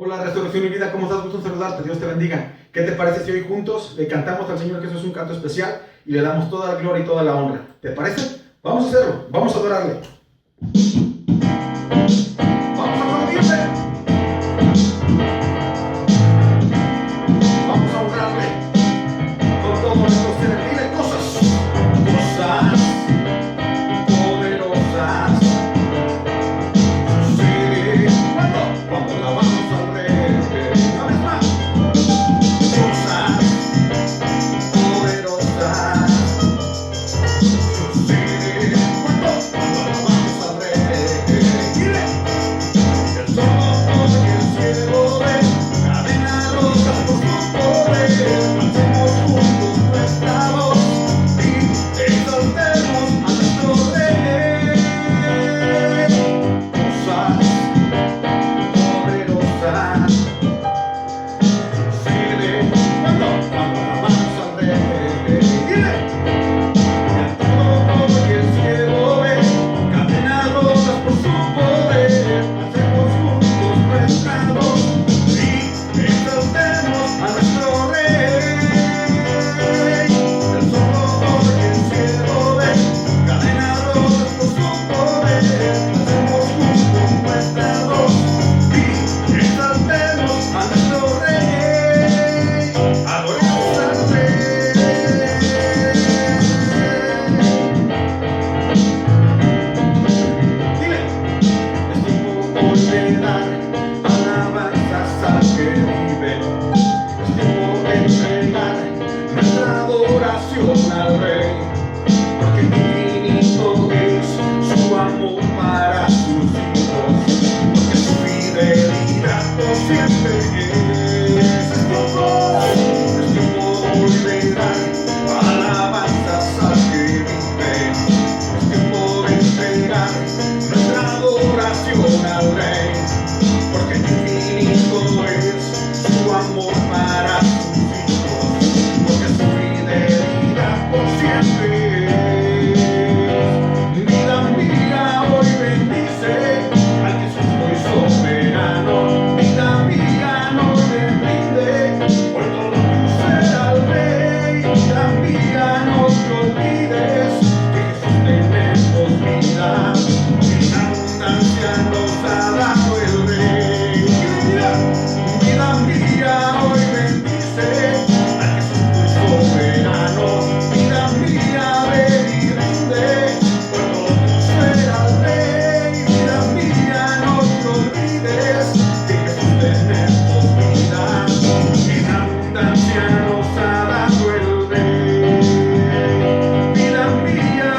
Hola, Restauración y Vida, ¿cómo estás? Gusto en saludarte, Dios te bendiga. ¿Qué te parece si hoy juntos le cantamos al Señor Jesús un canto especial y le damos toda la gloria y toda la honra? ¿Te parece? Vamos a hacerlo, vamos a adorarle. Vamos a aplaudirle. Vamos a honrarle con todo nuestro ser. Dile cosas poderosas. Sí, cuando la vamos al Rey. Una vez más. Cosas poderosas. Sí, cuando la vamos al Rey. Dile. El sol y el cielo ven, cadena rota por su poder. Alcemos juntos nuestra voz y exaltemos a nuestro Rey. Cosas poderosas. Dile, cuando la vamos al Rey. Dile. El todo y el cielo ven, cadenas rotas por su poder. Hacemos juntos nuestra voz y exaltemos a nuestro Rey. El todo y el cielo ven, cadenas rotas por su poder. Hacemos juntos nuestra voz y exaltemos a nuestro Rey. Adoremos al Rey. Dile, es tiempo de dar alabanzas al que vive. Es tiempo de entregar nuestra adoración al Rey. Porque infinito es su amor para sus hijos. Porque su fidelidad por siempre es. Es tiempo de dar alabanzas al que vive. Es tiempo de entregar nuestra adoración al Rey. Porque infinito es su amor para sus hijos. Porque su fidelidad por siempre es. Vida mía, hoy bendice al que es muy soberano. Vida mía, no te rinde, por todo tú serás el Rey. Vida mía, no te olvides que Jesús tenemos vida. En abundancia nos ha dado el Rey. Vida mía, hoy bendice al que es muy soberano. Vida mía, ven y rinde, por todo tú serás el Rey. Vida mía, no te olvides que Jesús tenemos vida. En abundancia nos ha dado el Rey. Vida mía.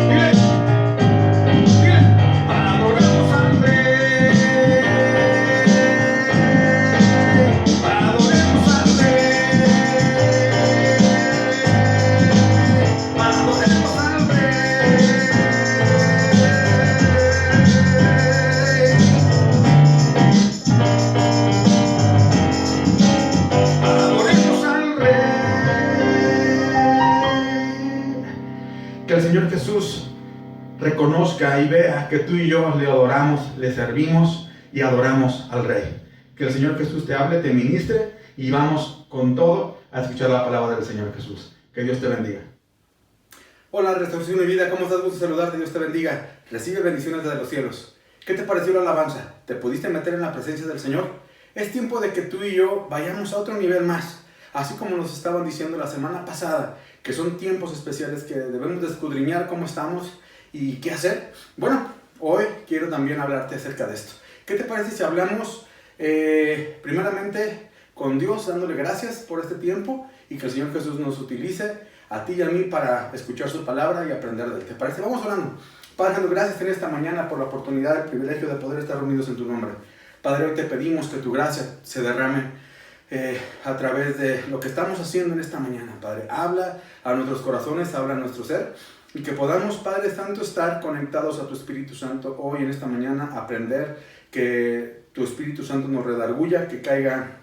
Dile, dile, adoramos al Rey. Adoremos al Rey. Adoremos al Rey. Adoremos al Rey. Que el Señor Jesús reconozca y vea que tú y yo le adoramos, le servimos y adoramos al Rey. Que el Señor Jesús te hable, te ministre y vamos con todo a escuchar la palabra del Señor Jesús. Que Dios te bendiga. Hola, Restauración y Vida, ¿cómo estás? Gusto saludarte, Dios te bendiga. Recibe bendiciones desde los cielos. ¿Qué te pareció la alabanza? ¿Te pudiste meter en la presencia del Señor? Es tiempo de que tú y yo vayamos a otro nivel más. Así como nos estaban diciendo la semana pasada, que son tiempos especiales que debemos de escudriñar cómo estamos y qué hacer. Bueno, hoy quiero también hablarte acerca de esto. ¿Qué te parece si hablamos primeramente con Dios, dándole gracias por este tiempo y que el Señor Jesús nos utilice a ti y a mí para escuchar su palabra y aprender de él? ¿Te parece? Vamos hablando. Padre, dando gracias en esta mañana por la oportunidad, el privilegio de poder estar reunidos en tu nombre. Padre, hoy te pedimos que tu gracia se derrame a través de lo que estamos haciendo en esta mañana. Padre, habla a nuestros corazones, habla a nuestro ser, y que podamos, Padre Santo, estar conectados a tu Espíritu Santo hoy en esta mañana, aprender, que tu Espíritu Santo nos redarguya, que caiga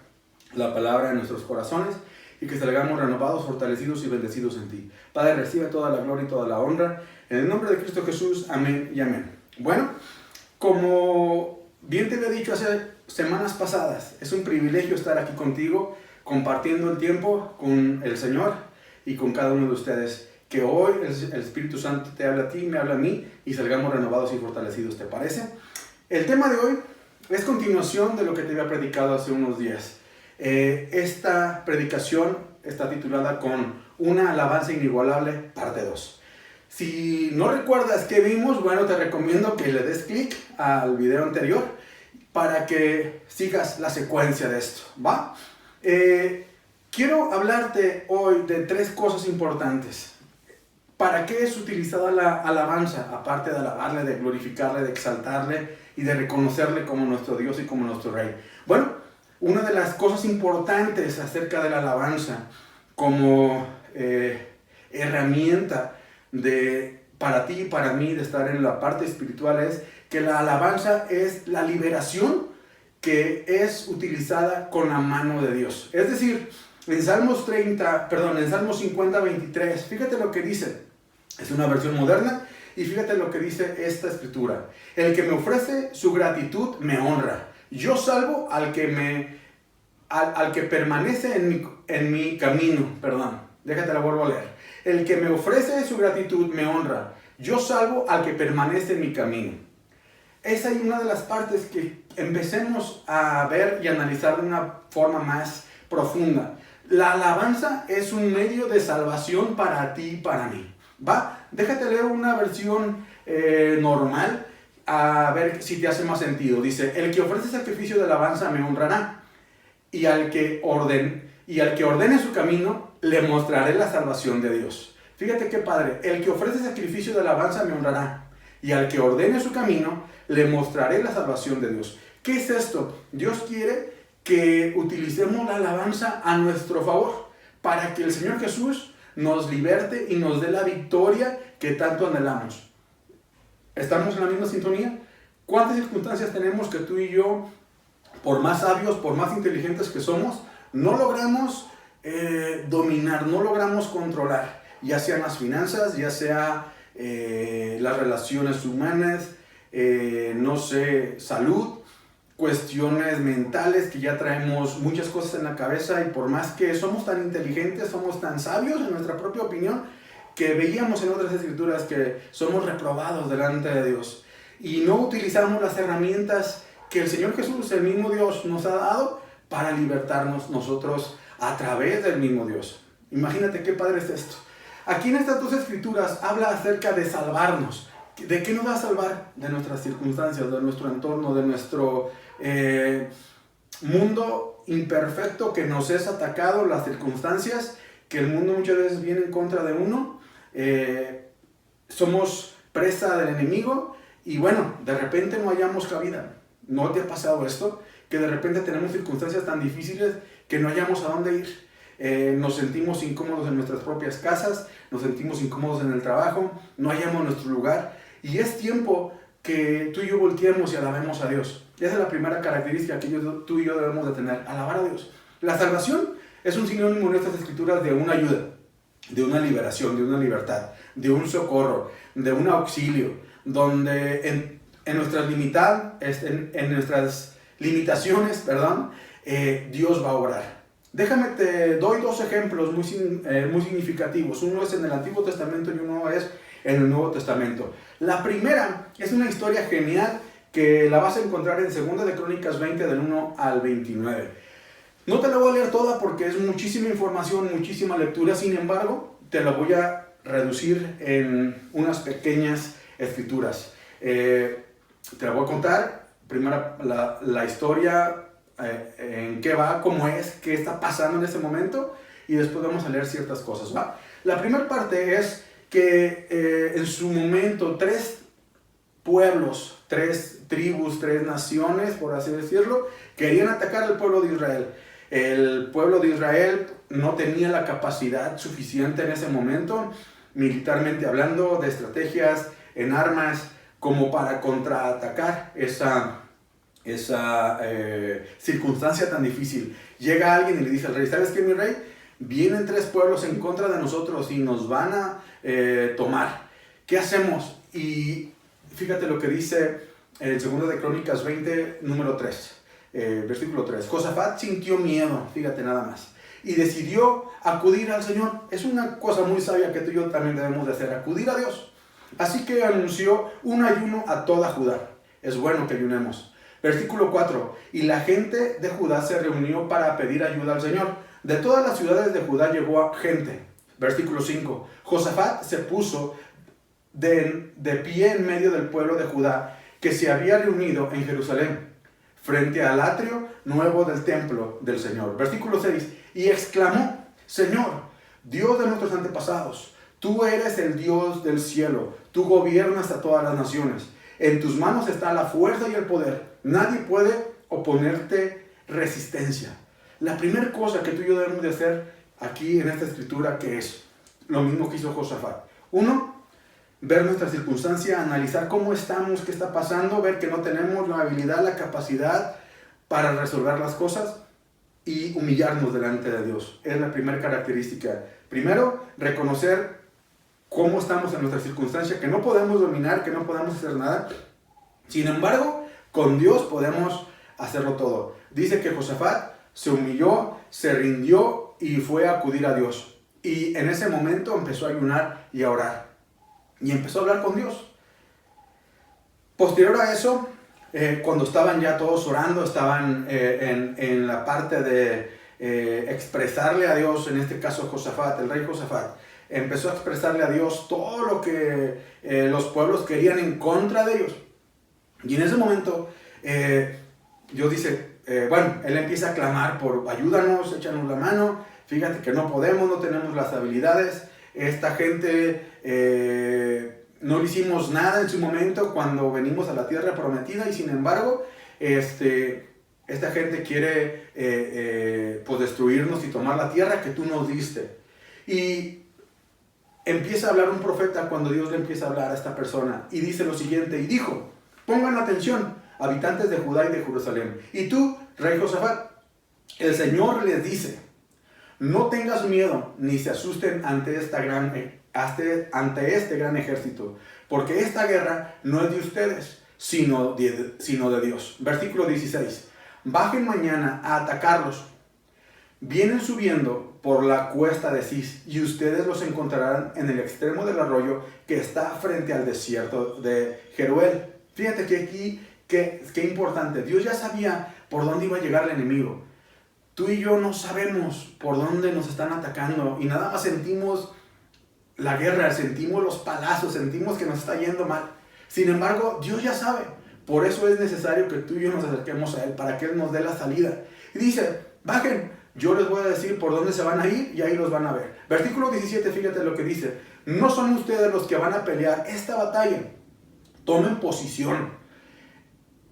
la palabra en nuestros corazones y que salgamos renovados, fortalecidos y bendecidos en ti. Padre, recibe toda la gloria y toda la honra. En el nombre de Cristo Jesús, amén y amén. Bueno, como bien te había dicho hace semanas pasadas, es un privilegio estar aquí contigo, compartiendo el tiempo con el Señor y con cada uno de ustedes. Que hoy el Espíritu Santo te habla a ti, me habla a mí y salgamos renovados y fortalecidos, ¿te parece? El tema de hoy es continuación de lo que te había predicado hace unos días. Esta predicación está titulada con Una alabanza inigualable, parte 2. Si no recuerdas qué vimos, bueno, te recomiendo que le des clic al video anterior para que sigas la secuencia de esto, ¿va? Quiero hablarte hoy de 3 cosas importantes. ¿Para qué es utilizada la alabanza? Aparte de alabarle, de glorificarle, de exaltarle y de reconocerle como nuestro Dios y como nuestro Rey. Bueno, una de las cosas importantes acerca de la alabanza como herramienta para ti y para mí de estar en la parte espiritual es que la alabanza es la liberación que es utilizada con la mano de Dios. Es decir, en Salmos 50, 23, fíjate lo que dice. Es una versión moderna y fíjate lo que dice esta escritura. El que me ofrece su gratitud me honra. Yo salvo al que permanece en mi camino. Déjate la vuelvo a leer. El que me ofrece su gratitud me honra. Yo salvo al que permanece en mi camino. Esa es una de las partes que empecemos a ver y analizar de una forma más profunda. La alabanza es un medio de salvación para ti y para mí. ¿Va? Déjate leer una versión normal a ver si te hace más sentido. Dice, el que ofrece sacrificio de alabanza me honrará, y al que ordene su camino le mostraré la salvación de Dios. Fíjate qué padre, el que ofrece sacrificio de alabanza me honrará, y al que ordene su camino le mostraré la salvación de Dios. ¿Qué es esto? Dios quiere que utilicemos la alabanza a nuestro favor, para que el Señor Jesús nos liberte y nos dé la victoria que tanto anhelamos. ¿Estamos en la misma sintonía? ¿Cuántas circunstancias tenemos que tú y yo, por más sabios, por más inteligentes que somos, no logramos dominar, no logramos controlar? Ya sean las finanzas, ya sea las relaciones humanas, salud, cuestiones mentales, que ya traemos muchas cosas en la cabeza, y por más que somos tan inteligentes, somos tan sabios en nuestra propia opinión, que veíamos en otras escrituras que somos reprobados delante de Dios y no utilizamos las herramientas que el Señor Jesús, el mismo Dios, nos ha dado para libertarnos nosotros a través del mismo Dios. Imagínate qué padre es esto. Aquí en estas 2 escrituras habla acerca de salvarnos. ¿De qué nos va a salvar? De nuestras circunstancias, de nuestro entorno, de nuestro mundo imperfecto que nos es atacado, las circunstancias que el mundo muchas veces viene en contra de uno. Somos presa del enemigo y bueno, de repente no hallamos cabida. ¿No te ha pasado esto? Que de repente tenemos circunstancias tan difíciles que no hallamos a dónde ir. Nos sentimos incómodos en nuestras propias casas, nos sentimos incómodos en el trabajo, no hallamos nuestro lugar, y es tiempo que tú y yo volteemos y alabemos a Dios. Esa es la primera característica que tú y yo debemos de tener, alabar a Dios. La salvación es un sinónimo en estas escrituras de una ayuda, de una liberación, de una libertad, de un socorro, de un auxilio, donde en nuestras limitaciones, Dios va a obrar. Déjame, te doy 2 ejemplos muy significativos. Uno es en el Antiguo Testamento y uno es en el Nuevo Testamento. La primera es una historia genial que la vas a encontrar en 2 de Crónicas 20 del 1 al 29. No te la voy a leer toda porque es muchísima información, muchísima lectura. Sin embargo, te la voy a reducir en unas pequeñas escrituras. Te la voy a contar. Primero la historia, en qué va, cómo es, qué está pasando en este momento, y después vamos a leer ciertas cosas, ¿va? La primera parte es que en su momento 3 pueblos, 3 tribus, 3 naciones, por así decirlo, querían atacar al pueblo de Israel. El pueblo de Israel no tenía la capacidad suficiente en ese momento, militarmente hablando, de estrategias, en armas, como para contraatacar esa circunstancia tan difícil. Llega alguien y le dice al rey: ¿sabes qué, mi rey? vienen 3 pueblos en contra de nosotros y nos van a tomar. ¿Qué hacemos? Y fíjate lo que dice el 2 de Crónicas 20, número 3, versículo 3. Josafat sintió miedo, fíjate nada más, y decidió acudir al Señor. Es una cosa muy sabia que tú y yo también debemos de hacer, acudir a Dios. Así que anunció un ayuno a toda Judá. Es bueno que ayunemos. Versículo 4. Y la gente de Judá se reunió para pedir ayuda al Señor. De todas las ciudades de Judá llegó gente. Versículo 5. Josafat se puso de pie en medio del pueblo de Judá que se había reunido en Jerusalén, frente al atrio nuevo del templo del Señor. Versículo 6. Y exclamó: Señor, Dios de nuestros antepasados, tú eres el Dios del cielo, tú gobiernas a todas las naciones. En tus manos está la fuerza y el poder. Nadie puede oponerte resistencia. La primera cosa que tú y yo debemos de hacer aquí en esta escritura, que es lo mismo que hizo Josafat. 1, ver nuestra circunstancia, analizar cómo estamos, qué está pasando, ver que no tenemos la habilidad, la capacidad para resolver las cosas y humillarnos delante de Dios. Es la primera característica. Primero, reconocer cómo estamos en nuestra circunstancia, que no podemos dominar, que no podemos hacer nada. Sin embargo, con Dios podemos hacerlo todo. Dice que Josafat se humilló, se rindió y fue a acudir a Dios. Y en ese momento empezó a ayunar y a orar. Y empezó a hablar con Dios. Posterior a eso, cuando estaban ya todos orando, estaban en la parte de expresarle a Dios, en este caso Josafat, el rey Josafat, empezó a expresarle a Dios todo lo que los pueblos querían en contra de ellos. Y en ese momento, Dios dice, él empieza a clamar por ayúdanos, échanos la mano, fíjate que no podemos, no tenemos las habilidades, esta gente no le hicimos nada en su momento cuando venimos a la tierra prometida y sin embargo, esta gente quiere pues destruirnos y tomar la tierra que tú nos diste. Y empieza a hablar un profeta cuando Dios le empieza a hablar a esta persona y dice lo siguiente, y dijo: pongan atención, habitantes de Judá y de Jerusalén, y tú, rey Josafat, el Señor les dice: no tengas miedo ni se asusten ante este gran ejército, porque esta guerra no es de ustedes, sino de Dios. Versículo 16. Bajen mañana a atacarlos. Vienen subiendo por la cuesta de Cis, y ustedes los encontrarán en el extremo del arroyo que está frente al desierto de Jeruel. Fíjate que aquí, qué importante. Dios ya sabía por dónde iba a llegar el enemigo. Tú y yo no sabemos por dónde nos están atacando y nada más sentimos la guerra, sentimos los palazos, sentimos que nos está yendo mal. Sin embargo, Dios ya sabe. Por eso es necesario que tú y yo nos acerquemos a Él, para que Él nos dé la salida. Y dice: bajen, yo les voy a decir por dónde se van a ir y ahí los van a ver. Versículo 17, fíjate lo que dice: no son ustedes los que van a pelear esta batalla. Tomen posición.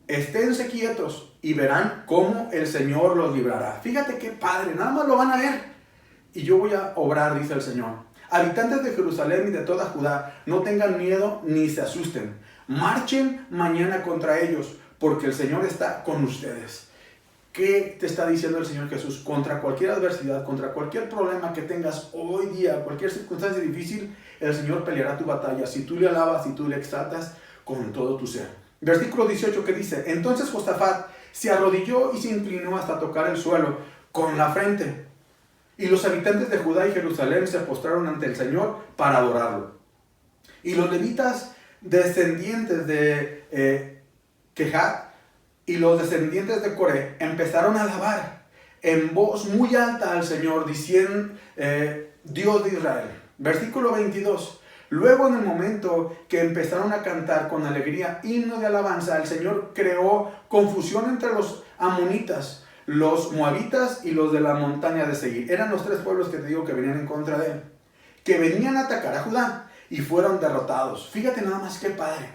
Esténse quietos y verán cómo el Señor los librará. Fíjate qué padre, nada más lo van a ver. Y yo voy a obrar, dice el Señor. Habitantes de Jerusalén y de toda Judá, no tengan miedo ni se asusten. Marchen mañana contra ellos, porque el Señor está con ustedes. ¿Qué te está diciendo el Señor Jesús? Contra cualquier adversidad, contra cualquier problema que tengas hoy día, cualquier circunstancia difícil, el Señor peleará tu batalla. Si tú le alabas, si tú le exaltas con todo tu ser. Versículo 18 que dice: entonces Josafat se arrodilló y se inclinó hasta tocar el suelo con la frente. Y los habitantes de Judá y Jerusalén se postraron ante el Señor para adorarlo. Y los levitas descendientes de Kehat y los descendientes de Coré empezaron a alabar en voz muy alta al Señor, diciendo: Dios de Israel. Versículo 22. Luego, en el momento que empezaron a cantar con alegría himnos de alabanza, el Señor creó confusión entre los amonitas, los moabitas y los de la montaña de Seir. Eran los 3 pueblos que te digo que venían en contra de él, que venían a atacar a Judá y fueron derrotados. Fíjate nada más qué padre.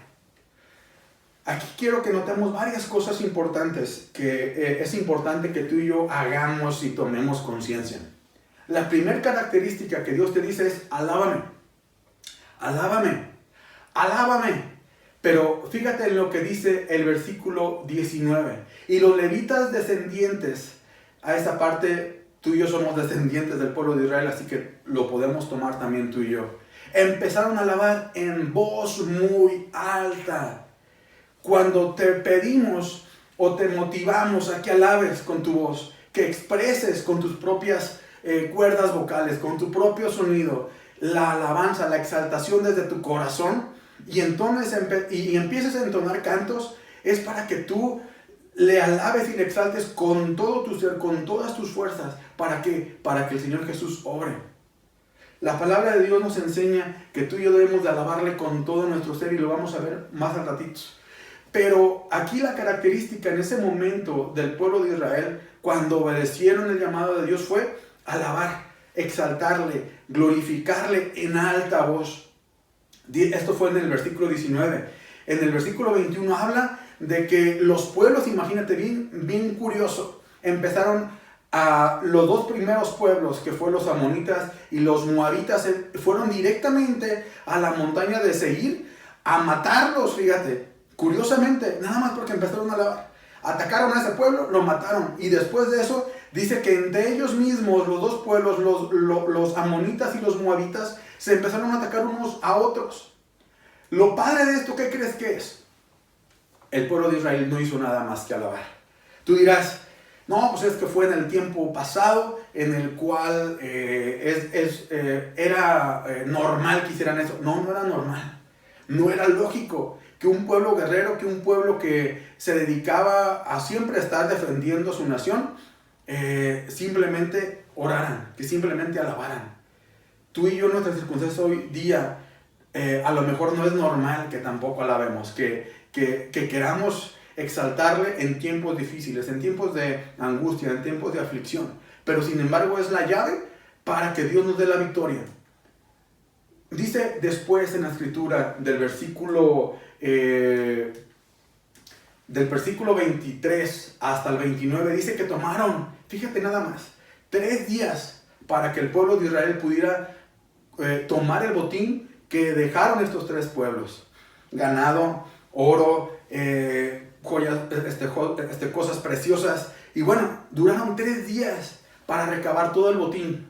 Aquí quiero que notemos varias cosas importantes que es importante que tú y yo hagamos y tomemos conciencia. La primera característica que Dios te dice es: alábame. Alábame, alábame. Pero fíjate en lo que dice el versículo 19. Y los levitas descendientes, a esa parte Tú y yo somos descendientes del pueblo de Israel, así que lo podemos tomar también tú y yo. Empezaron a alabar en voz muy alta. Cuando te pedimos o te motivamos a que alabes con tu voz, que expreses con tus propias cuerdas vocales, con tu propio sonido, la alabanza, la exaltación desde tu corazón, y empieces a entonar cantos, es para que tú le alabes y le exaltes con todo tu ser, con todas tus fuerzas. ¿Para qué? Para que el Señor Jesús obre. La palabra de Dios nos enseña que tú y yo debemos de alabarle con todo nuestro ser, y lo vamos a ver más al ratito. Pero aquí la característica en ese momento del pueblo de Israel, cuando obedecieron el llamado de Dios, fue alabar, exaltarle, glorificarle en alta voz. Esto fue en el versículo 19. En el versículo 21 habla de que los pueblos, imagínate, bien curioso, empezaron a los dos primeros pueblos, que fueron los amonitas y los moabitas, fueron directamente a la montaña de Seir a matarlos, fíjate, curiosamente, nada más porque empezaron a alabar. Atacaron a ese pueblo, lo mataron, y después de eso dice que entre ellos mismos, los dos pueblos, los amonitas y los moabitas, se empezaron a atacar unos a otros. Lo padre de esto, ¿qué crees que es? El pueblo de Israel no hizo nada más que alabar. Tú dirás, no, pues es que fue en el tiempo pasado en el cual era normal que hicieran eso. No, no era normal. No era lógico que un pueblo guerrero, que un pueblo que se dedicaba a siempre estar defendiendo su nación, simplemente oraran, que simplemente alabaran. Tú y yo, en nuestras circunstancias hoy día, a lo mejor no es normal que tampoco alabemos, que queramos exaltarle en tiempos difíciles, en tiempos de angustia, en tiempos de aflicción. Pero sin embargo es la llave para que Dios nos dé la victoria. Dice después en la escritura del versículo 23 hasta el 29, dice que tomaron, fíjate nada más, 3 días para que el pueblo de Israel pudiera tomar el botín que dejaron estos 3 pueblos. Ganado, oro, joyas, cosas preciosas. Y bueno, duraron 3 días para recabar todo el botín.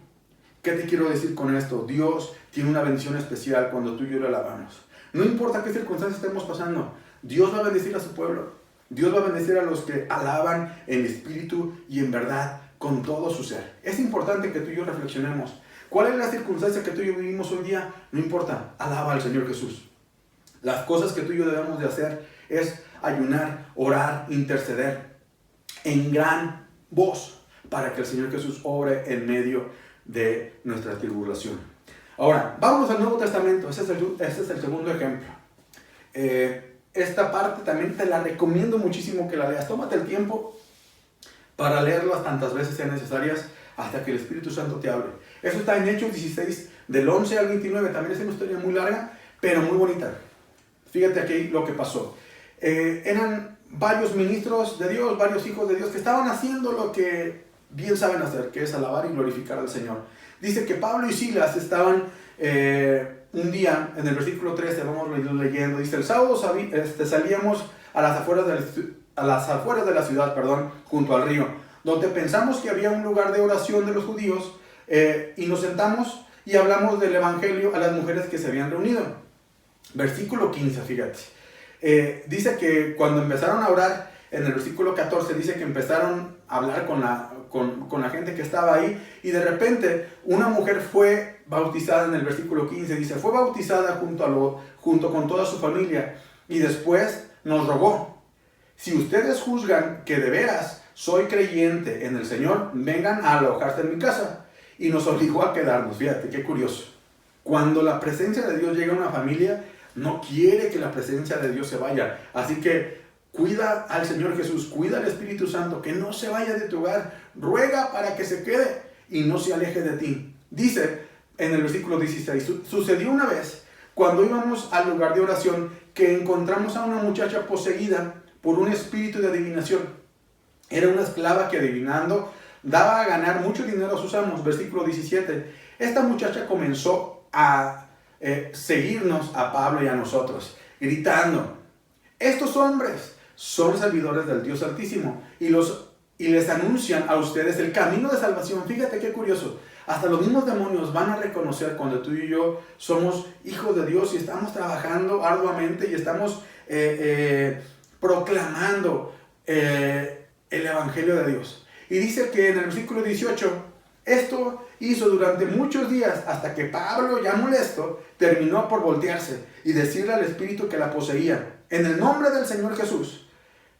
¿Qué te quiero decir con esto? Dios tiene una bendición especial cuando tú y yo le alabamos. No importa qué circunstancias estemos pasando, Dios va a bendecir a su pueblo. Dios va a bendecir a los que alaban en espíritu y en verdad con todo su ser. Es importante que tú y yo reflexionemos. ¿Cuál es la circunstancia que tú y yo vivimos hoy día? No importa, alaba al Señor Jesús. Las cosas que tú y yo debemos de hacer es ayunar, orar, interceder en gran voz para que el Señor Jesús obre en medio de nuestra tribulación. Ahora, vamos al Nuevo Testamento. Ese es el segundo ejemplo. Esta parte también te la recomiendo muchísimo que la leas. Tómate el tiempo para leerlas tantas veces sean necesarias hasta que el Espíritu Santo te hable. Eso está en Hechos 16, del 11 al 29. También es una historia muy larga, pero muy bonita. Fíjate aquí lo que pasó. Eran varios ministros de Dios, varios hijos de Dios que estaban haciendo lo que bien saben hacer, que es alabar y glorificar al Señor. Dice que Pablo y Silas estaban un día, en el versículo 13, vamos leyendo, dice, el sábado salíamos a las afueras de la ciudad, junto al río, donde pensamos que había un lugar de oración de los judíos, y nos sentamos y hablamos del evangelio a las mujeres que se habían reunido. Versículo 15, fíjate. Dice que cuando empezaron a orar, en el versículo 14 dice que empezaron a hablar con la gente que estaba ahí, y de repente una mujer fue bautizada. En el versículo 15 dice, fue bautizada junto con toda su familia, y después nos rogó, si ustedes juzgan que de veras soy creyente en el Señor, vengan a alojarse en mi casa. Y nos obligó a quedarnos. Fíjate, qué curioso. Cuando la presencia de Dios llega a una familia, no quiere que la presencia de Dios se vaya. Así que cuida al Señor Jesús, cuida al Espíritu Santo, que no se vaya de tu hogar. Ruega para que se quede y no se aleje de ti. Dice en el versículo 16, sucedió una vez, cuando íbamos al lugar de oración, que encontramos a una muchacha poseída por un espíritu de adivinación. Era una esclava que, adivinando, daba a ganar mucho dinero a sus amos. Versículo 17. Esta muchacha comenzó a seguirnos a Pablo y a nosotros, gritando, estos hombres son servidores del Dios Altísimo y los y les anuncian a ustedes el camino de salvación. Fíjate qué curioso. Hasta los mismos demonios van a reconocer cuando tú y yo somos hijos de Dios y estamos trabajando arduamente y estamos proclamando el Evangelio de Dios. Y dice que en el versículo 18, esto hizo durante muchos días hasta que Pablo, ya molesto, terminó por voltearse y decirle al espíritu que la poseía: en el nombre del Señor Jesús,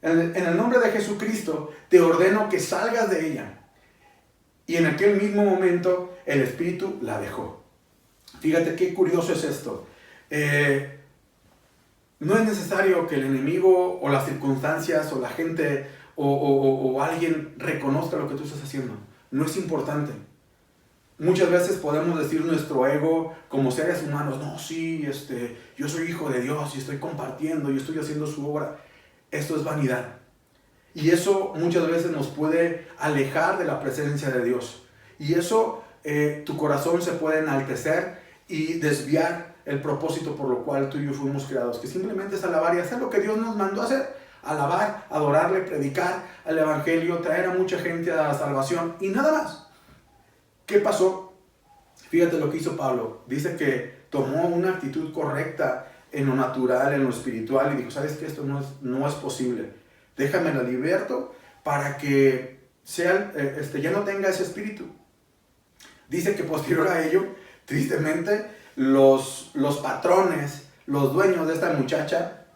en el nombre de Jesucristo, te ordeno que salgas de ella. Y en aquel mismo momento el espíritu la dejó. Fíjate qué curioso es esto. No es necesario que el enemigo o las circunstancias o la gente o alguien reconozca lo que tú estás haciendo. No es importante. Muchas veces podemos decir nuestro ego como seres humanos: no, sí, yo soy hijo de Dios y estoy compartiendo y estoy haciendo su obra. Esto es vanidad. Y eso muchas veces nos puede alejar de la presencia de Dios. Y eso, tu corazón se puede enaltecer y desviar el propósito por lo cual tú y yo fuimos creados, que simplemente es alabar y hacer lo que Dios nos mandó a hacer: alabar, adorarle, predicar el Evangelio, traer a mucha gente a la salvación y nada más. ¿Qué pasó? Fíjate lo que hizo Pablo. Dice que tomó una actitud correcta en lo natural, en lo espiritual, y dijo: ¿sabes qué? Esto no es posible. Déjame la liberto para que ya no tenga ese espíritu. Dice que posterior a ello, tristemente, los patrones, los dueños de esta muchacha,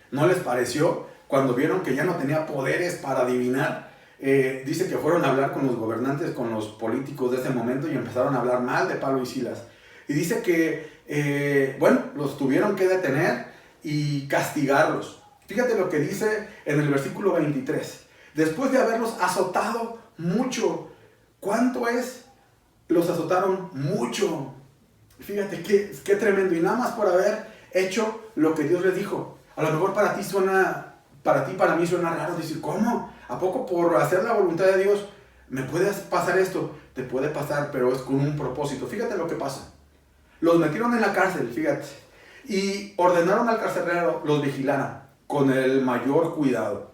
no les pareció cuando vieron que ya no tenía poderes para adivinar. Dice que fueron a hablar con los gobernantes, con los políticos de ese momento, y empezaron a hablar mal de Pablo y Silas. Y dice que, los tuvieron que detener y castigarlos. Fíjate lo que dice en el versículo 23. Después de haberlos azotado mucho. ¿Cuánto es? Los azotaron mucho. Fíjate qué tremendo. Y nada más por haber hecho lo que Dios les dijo. A lo mejor para mí suena raro decir: ¿cómo? ¿A poco por hacer la voluntad de Dios me puede pasar esto? Te puede pasar, pero es con un propósito. Fíjate lo que pasa. Los metieron en la cárcel, fíjate. Y ordenaron al carcelero los vigilara con el mayor cuidado.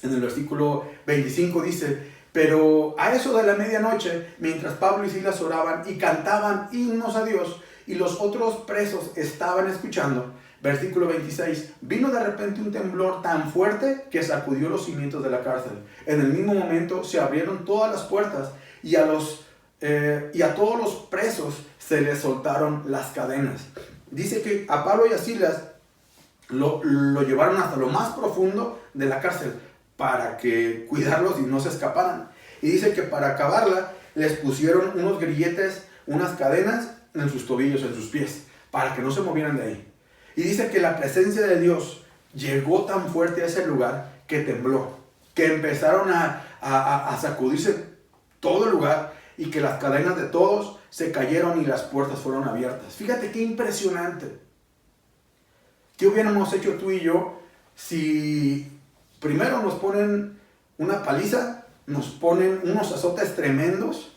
En el versículo 25 dice: pero a eso de la medianoche, mientras Pablo y Silas oraban y cantaban himnos a Dios, y los otros presos estaban escuchando, versículo 26, vino de repente un temblor tan fuerte que sacudió los cimientos de la cárcel. En el mismo momento se abrieron todas las puertas y a todos los presos se les soltaron las cadenas. Dice que a Pablo y a Silas lo llevaron hasta lo más profundo de la cárcel para que cuidarlos y no se escaparan. Y dice que para acabarla les pusieron unos grilletes, unas cadenas en sus tobillos, en sus pies, para que no se movieran de ahí. Y dice que la presencia de Dios llegó tan fuerte a ese lugar que tembló, que empezaron a sacudirse todo el lugar y que las cadenas de todos se cayeron y las puertas fueron abiertas. Fíjate qué impresionante. ¿Qué hubiéramos hecho tú y yo si primero nos ponen una paliza, nos ponen unos azotes tremendos,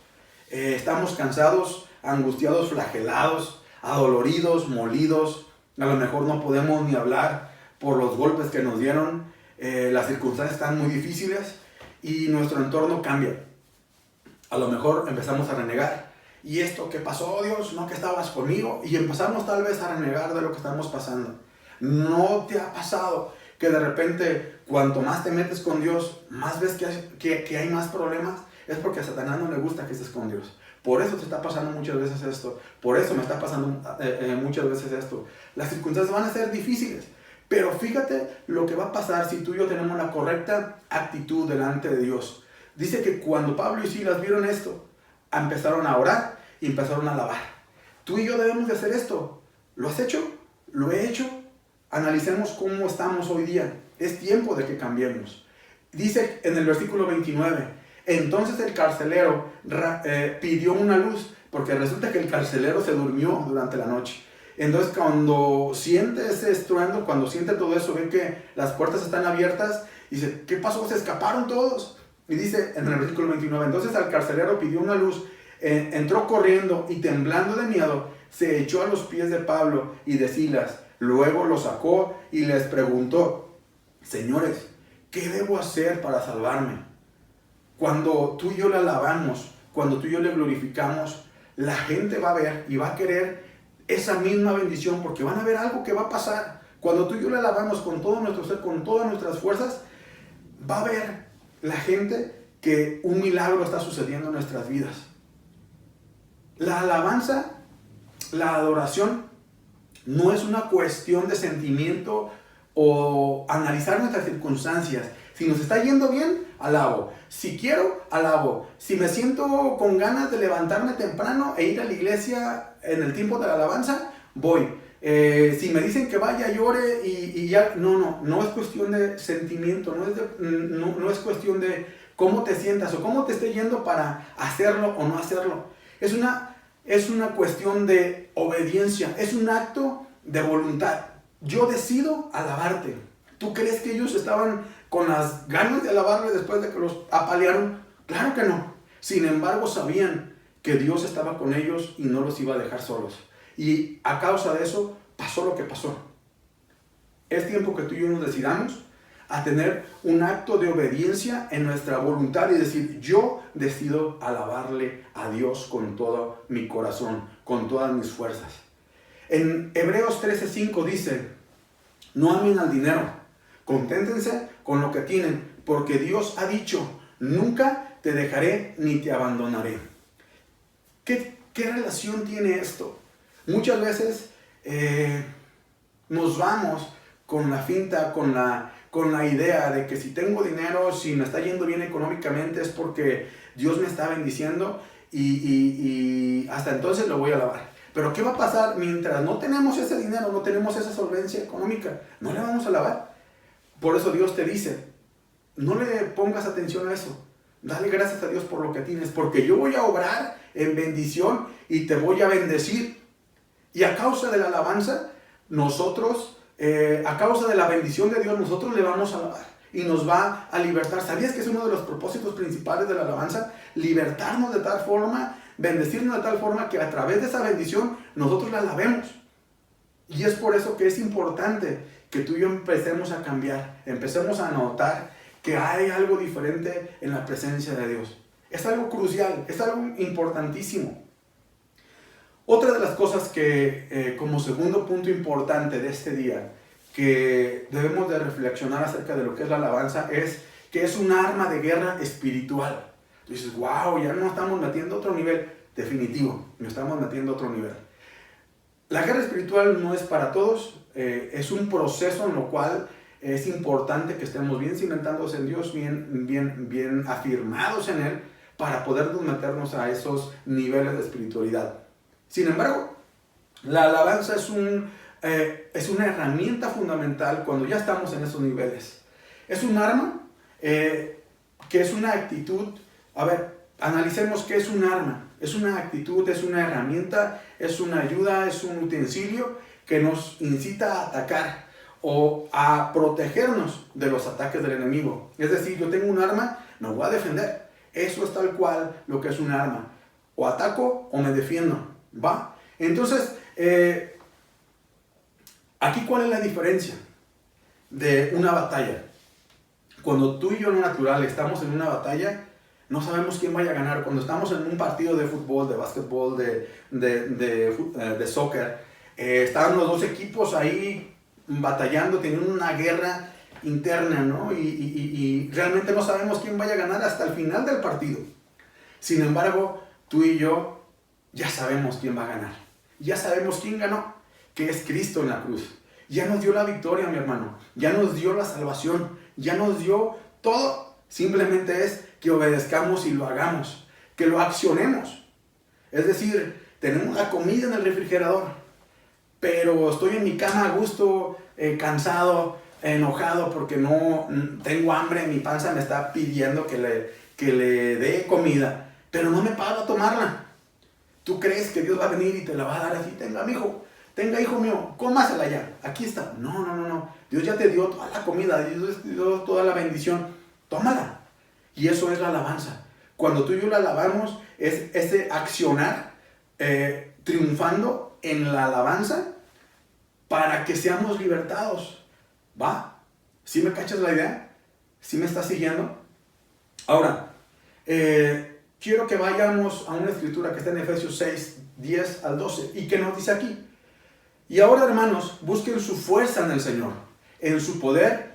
estamos cansados, angustiados, flagelados, adoloridos, molidos, a lo mejor no podemos ni hablar por los golpes que nos dieron, las circunstancias están muy difíciles y nuestro entorno cambia? A lo mejor empezamos a renegar. ¿Y esto qué pasó, Dios? ¿No que estabas conmigo? Y empezamos tal vez a renegar de lo que estamos pasando. ¿No te ha pasado que de repente, cuanto más te metes con Dios, más ves que hay más problemas? Es porque a Satanás no le gusta que estés con Dios. Por eso te está pasando muchas veces esto. Por eso me está pasando muchas veces esto. Las circunstancias van a ser difíciles. Pero fíjate lo que va a pasar si tú y yo tenemos la correcta actitud delante de Dios. Dice que cuando Pablo y Silas vieron esto, empezaron a orar y empezaron a alabar. Tú y yo debemos de hacer esto. ¿Lo has hecho? ¿Lo he hecho? Analicemos cómo estamos hoy día. Es tiempo de que cambiemos. Dice en el versículo 29, entonces el carcelero pidió una luz, porque resulta que el carcelero se durmió durante la noche. Entonces cuando siente ese estruendo, cuando siente todo eso, ve que las puertas están abiertas, y dice: ¿qué pasó? ¿Se escaparon todos? Y dice en el versículo 29, entonces el carcelero pidió una luz, entró corriendo y temblando de miedo, se echó a los pies de Pablo y de Silas. Luego los sacó y les preguntó: señores, ¿qué debo hacer para salvarme? cuando tú y yo le alabamos, cuando tú y yo le glorificamos, la gente va a ver y va a querer esa misma bendición, porque van a ver algo que va a pasar. Cuando tú y yo le alabamos con todo nuestro ser, con todas nuestras fuerzas, va a ver la gente que un milagro está sucediendo en nuestras vidas. La alabanza, la adoración, no es una cuestión de sentimiento o analizar nuestras circunstancias. Si nos está yendo bien, alabo. Si quiero, alabo. Si me siento con ganas de levantarme temprano e ir a la iglesia en el tiempo de la alabanza, voy. Si me dicen que vaya, llore y ya, no es cuestión de sentimiento, no es cuestión de cómo te sientas o cómo te esté yendo para hacerlo o no hacerlo. Es una cuestión de obediencia, es un acto de voluntad. Yo decido alabarte. ¿Tú crees que ellos estaban con las ganas de alabarle después de que los apalearon? Claro que no. Sin embargo, sabían que Dios estaba con ellos y no los iba a dejar solos. Y a causa de eso, pasó lo que pasó. Es tiempo que tú y yo nos decidamos a tener un acto de obediencia en nuestra voluntad y decir, yo decido alabarle a Dios con todo mi corazón, con todas mis fuerzas. En Hebreos 13:5 dice, no amen al dinero, conténtense con lo que tienen, porque Dios ha dicho, nunca te dejaré ni te abandonaré. ¿Qué relación tiene esto? Muchas veces nos vamos con la finta, con la idea de que si tengo dinero, si me está yendo bien económicamente es porque Dios me está bendiciendo y hasta entonces lo voy a alabar. Pero ¿qué va a pasar mientras no tenemos ese dinero, no tenemos esa solvencia económica? No le vamos a alabar. Por eso Dios te dice, no le pongas atención a eso. Dale gracias a Dios por lo que tienes, porque yo voy a obrar en bendición y te voy a bendecir. Y a causa de la alabanza, nosotros, a causa de la bendición de Dios, nosotros le vamos a alabar y nos va a libertar. ¿Sabías que es uno de los propósitos principales de la alabanza? Libertarnos de tal forma, bendecirnos de tal forma que a través de esa bendición nosotros la alabemos. Y es por eso que es importante que tú y yo empecemos a cambiar, empecemos a notar que hay algo diferente en la presencia de Dios. Es algo crucial, es algo importantísimo. Otra de las cosas que, como segundo punto importante de este día, que debemos de reflexionar acerca de lo que es la alabanza, es que es un arma de guerra espiritual. Tú dices, wow, ya nos estamos metiendo a otro nivel. Definitivo, nos estamos metiendo a otro nivel. La guerra espiritual no es para todos, es un proceso en lo cual es importante que estemos bien cimentados en Dios, bien afirmados en Él, para podernos meternos a esos niveles de espiritualidad. Sin embargo, la alabanza es una herramienta fundamental cuando ya estamos en esos niveles. Es un arma que es una actitud. A ver, analicemos qué es un arma. Es una actitud, es una herramienta, es una ayuda, es un utensilio que nos incita a atacar o a protegernos de los ataques del enemigo. Es decir, yo tengo un arma, me voy a defender. Eso es tal cual lo que es un arma. O ataco o me defiendo. ¿Va? Entonces, aquí ¿cuál es la diferencia de una batalla? Cuando tú y yo en lo natural estamos en una batalla, no sabemos quién vaya a ganar. Cuando estamos en un partido de fútbol, de básquetbol, de soccer, están los dos equipos ahí batallando, teniendo una guerra interna, ¿no? Y realmente no sabemos quién vaya a ganar hasta el final del partido. Sin embargo, tú y yo ya sabemos quién va a ganar. Ya sabemos quién ganó, que es Cristo en la cruz. Ya nos dio la victoria, mi hermano. Ya nos dio la salvación. Ya nos dio todo. Simplemente es que obedezcamos y lo hagamos. Que lo accionemos. Es decir, tenemos la comida en el refrigerador, pero estoy en mi cama a gusto, cansado, enojado porque no tengo hambre. Mi panza me está pidiendo que le dé comida, pero no me paro a tomarla. ¿Tú crees que Dios va a venir y te la va a dar así? Tenga, hijo mío, cómasela ya. Aquí está. No. Dios ya te dio toda la comida, Dios te dio toda la bendición. Tómala. Y eso es la alabanza. Cuando tú y yo la alabamos, es ese accionar triunfando en la alabanza para que seamos libertados. ¿Va? ¿Sí me cachas la idea? ¿Sí me estás siguiendo? Ahora, quiero que vayamos a una escritura que está en Efesios 6, 10 al 12, y que nos dice aquí: y ahora, hermanos, busquen su fuerza en el Señor, en su poder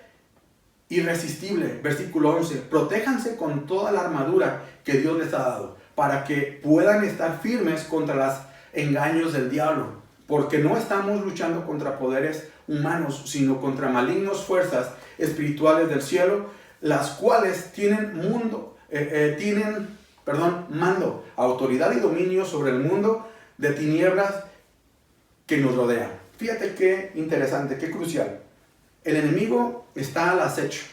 irresistible. Versículo 11, protéjanse con toda la armadura que Dios les ha dado, para que puedan estar firmes contra los engaños del diablo, porque no estamos luchando contra poderes humanos, sino contra malignas fuerzas espirituales del cielo, las cuales tienen mando, autoridad y dominio sobre el mundo de tinieblas que nos rodea. Fíjate qué interesante, qué crucial. El enemigo está al acecho.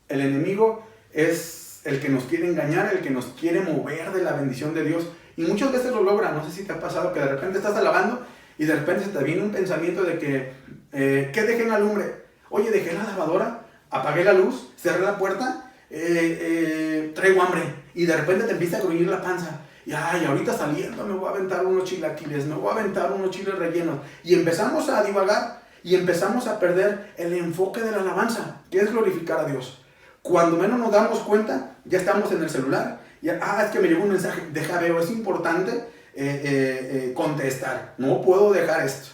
El enemigo es el que nos quiere engañar, el que nos quiere mover de la bendición de Dios. Y muchas veces lo logra. No sé si te ha pasado que de repente estás alabando y de repente se te viene un pensamiento de que dejé en la lumbre. Oye, dejé la lavadora, apagué la luz, cerré la puerta, traigo hambre. Y de repente te empieza a gruñir la panza. Y ay, ahorita saliendo me voy a aventar unos chilaquiles, me voy a aventar unos chiles rellenos. Y empezamos a divagar y empezamos a perder el enfoque de la alabanza, que es glorificar a Dios. Cuando menos nos damos cuenta, ya estamos en el celular. Es que me llegó un mensaje, deja veo, es importante contestar. No puedo dejar esto.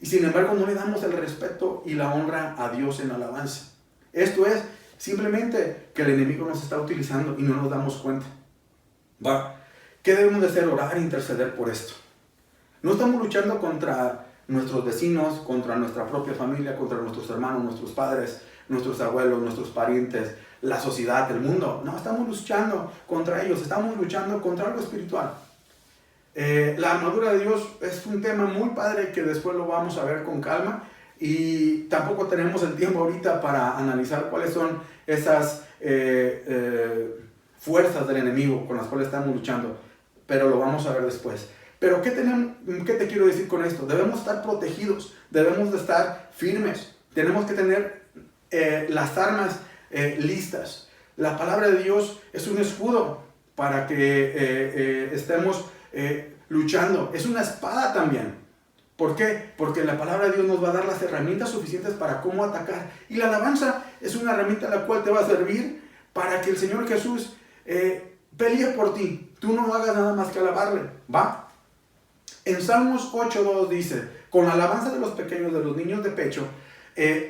Y sin embargo no le damos el respeto y la honra a Dios en la alabanza. Esto es simplemente que el enemigo nos está utilizando y no nos damos cuenta. ¿Qué debemos de hacer? Orar e interceder por esto. No estamos luchando contra nuestros vecinos, contra nuestra propia familia, contra nuestros hermanos, nuestros padres, nuestros abuelos, nuestros parientes, la sociedad, el mundo. No, estamos luchando contra ellos, estamos luchando contra algo espiritual. La armadura de Dios es un tema muy padre que después lo vamos a ver con calma, y tampoco tenemos el tiempo ahorita para analizar cuáles son esas fuerzas del enemigo con las cuales estamos luchando, pero lo vamos a ver después. Pero ¿qué te quiero decir con esto? Debemos estar protegidos, debemos de estar firmes, tenemos que tener las armas listas. La palabra de Dios es un escudo para que estemos luchando, es una espada también. ¿Por qué? Porque la palabra de Dios nos va a dar las herramientas suficientes para cómo atacar. Y la alabanza es una herramienta la cual te va a servir para que el Señor Jesús pelee por ti. Tú no hagas nada más que alabarle, ¿va? En Salmos 8:2 dice: con la alabanza de los pequeños, de los niños de pecho,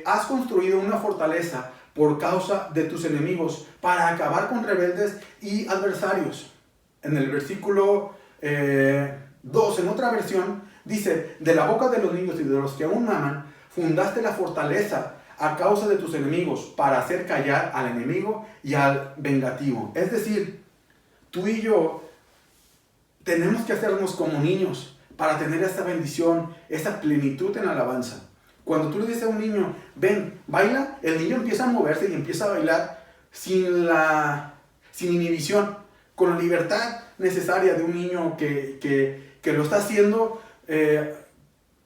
has construido una fortaleza por causa de tus enemigos, para acabar con rebeldes y adversarios. En el versículo 2, en otra versión, dice: de la boca de los niños y de los que aún maman, fundaste la fortaleza a causa de tus enemigos, para hacer callar al enemigo y al vengativo. Es decir, tú y yo tenemos que hacernos como niños para tener esta bendición, esta plenitud en la alabanza. Cuando tú le dices a un niño, ven, baila, el niño empieza a moverse y empieza a bailar sin inhibición, con la libertad necesaria de un niño que lo está haciendo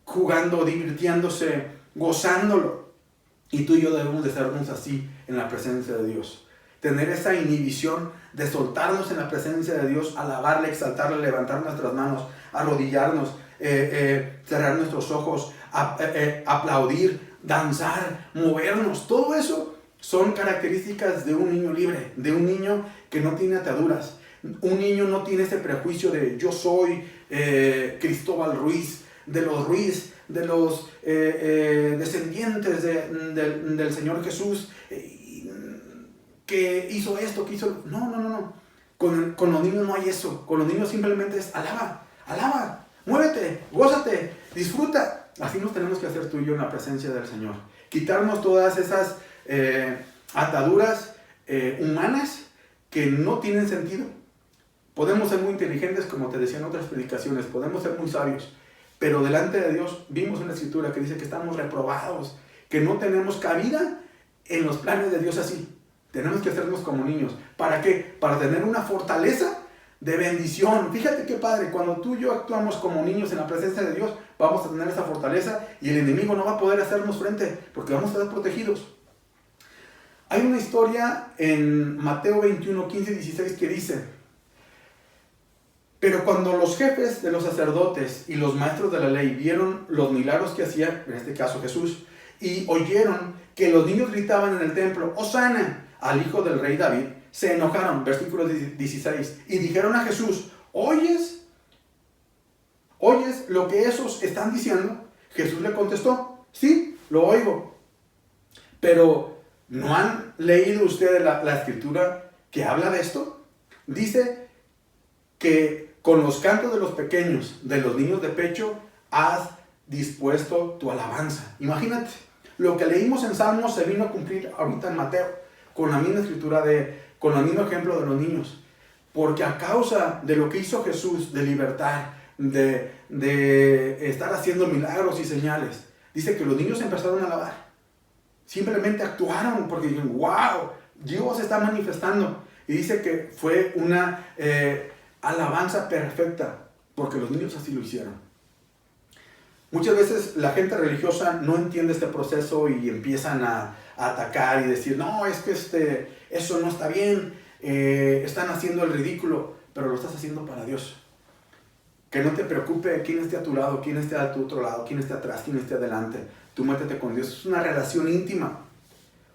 jugando, divirtiéndose, gozándolo. Y tú y yo debemos de sernos así en la presencia de Dios. Tener esa inhibición de soltarnos en la presencia de Dios, alabarle, exaltarle, levantar nuestras manos, arrodillarnos, cerrar nuestros ojos, aplaudir, danzar, movernos. Todo eso son características de un niño libre, de un niño que no tiene ataduras. Un niño no tiene ese prejuicio de yo soy Cristóbal Ruiz, de los Ruiz, de los descendientes del Señor Jesús, que hizo esto, que hizo... No. Con los niños no hay eso. Con los niños simplemente es alaba, muévete, gózate, disfruta. Así nos tenemos que hacer tú y yo en la presencia del Señor. Quitarnos todas esas ataduras humanas que no tienen sentido. Podemos ser muy inteligentes, como te decía en otras predicaciones, podemos ser muy sabios, pero delante de Dios vimos en la Escritura que dice que estamos reprobados, que no tenemos cabida en los planes de Dios así. Tenemos que hacernos como niños. ¿Para qué? Para tener una fortaleza de bendición. Fíjate qué padre, cuando tú y yo actuamos como niños en la presencia de Dios, vamos a tener esa fortaleza y el enemigo no va a poder hacernos frente, porque vamos a estar protegidos. Hay una historia en Mateo 21, 15 y 16 que dice: pero cuando los jefes de los sacerdotes y los maestros de la ley vieron los milagros que hacía, en este caso Jesús, y oyeron que los niños gritaban en el templo, ¡Hosana!, al hijo del rey David, se enojaron, versículo 16, y dijeron a Jesús, ¿oyes lo que esos están diciendo? Jesús le contestó, sí, lo oigo. Pero, ¿no han leído ustedes la escritura que habla de esto? Dice que con los cantos de los pequeños, de los niños de pecho, has dispuesto tu alabanza. Imagínate, lo que leímos en Salmos se vino a cumplir ahorita en Mateo, con la misma escritura, con el mismo ejemplo de los niños. Porque a causa de lo que hizo Jesús, de libertad, de estar haciendo milagros y señales, dice que los niños empezaron a alabar. Simplemente actuaron porque dijeron, wow, Dios se está manifestando. Y dice que fue una alabanza perfecta, porque los niños así lo hicieron. Muchas veces la gente religiosa no entiende este proceso y empiezan a atacar y decir, no, es que eso no está bien, están haciendo el ridículo, pero lo estás haciendo para Dios. Que no te preocupe quién esté a tu lado, quién esté a tu otro lado, quién esté atrás, quién esté adelante. Tú métete con Dios, es una relación íntima.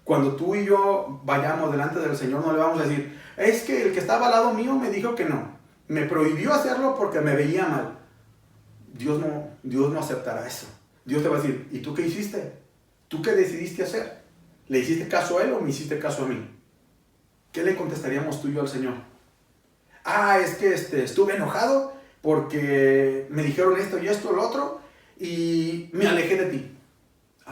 Cuando tú y yo vayamos delante del Señor, no le vamos a decir, es que el que estaba al lado mío me dijo que no, me prohibió hacerlo porque me veía mal. Dios no aceptará eso. Dios te va a decir, ¿y tú qué hiciste? ¿Tú qué decidiste hacer? ¿Le hiciste caso a Él o me hiciste caso a mí? ¿Qué le contestaríamos tú y yo al Señor? Es que estuve enojado porque me dijeron esto y esto, lo otro, y me alejé de ti.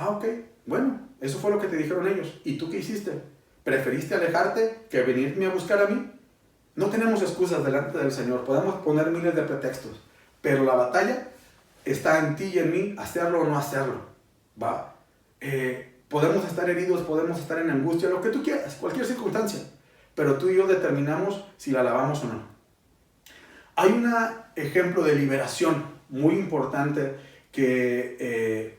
Ok, bueno, eso fue lo que te dijeron ellos. ¿Y tú qué hiciste? ¿Preferiste alejarte que venirme a buscar a mí? No tenemos excusas delante del Señor, podemos poner miles de pretextos, pero la batalla está en ti y en mí, hacerlo o no hacerlo, ¿va? Podemos estar heridos, podemos estar en angustia, lo que tú quieras, cualquier circunstancia, pero tú y yo determinamos si la alabamos o no. Hay un ejemplo de liberación muy importante que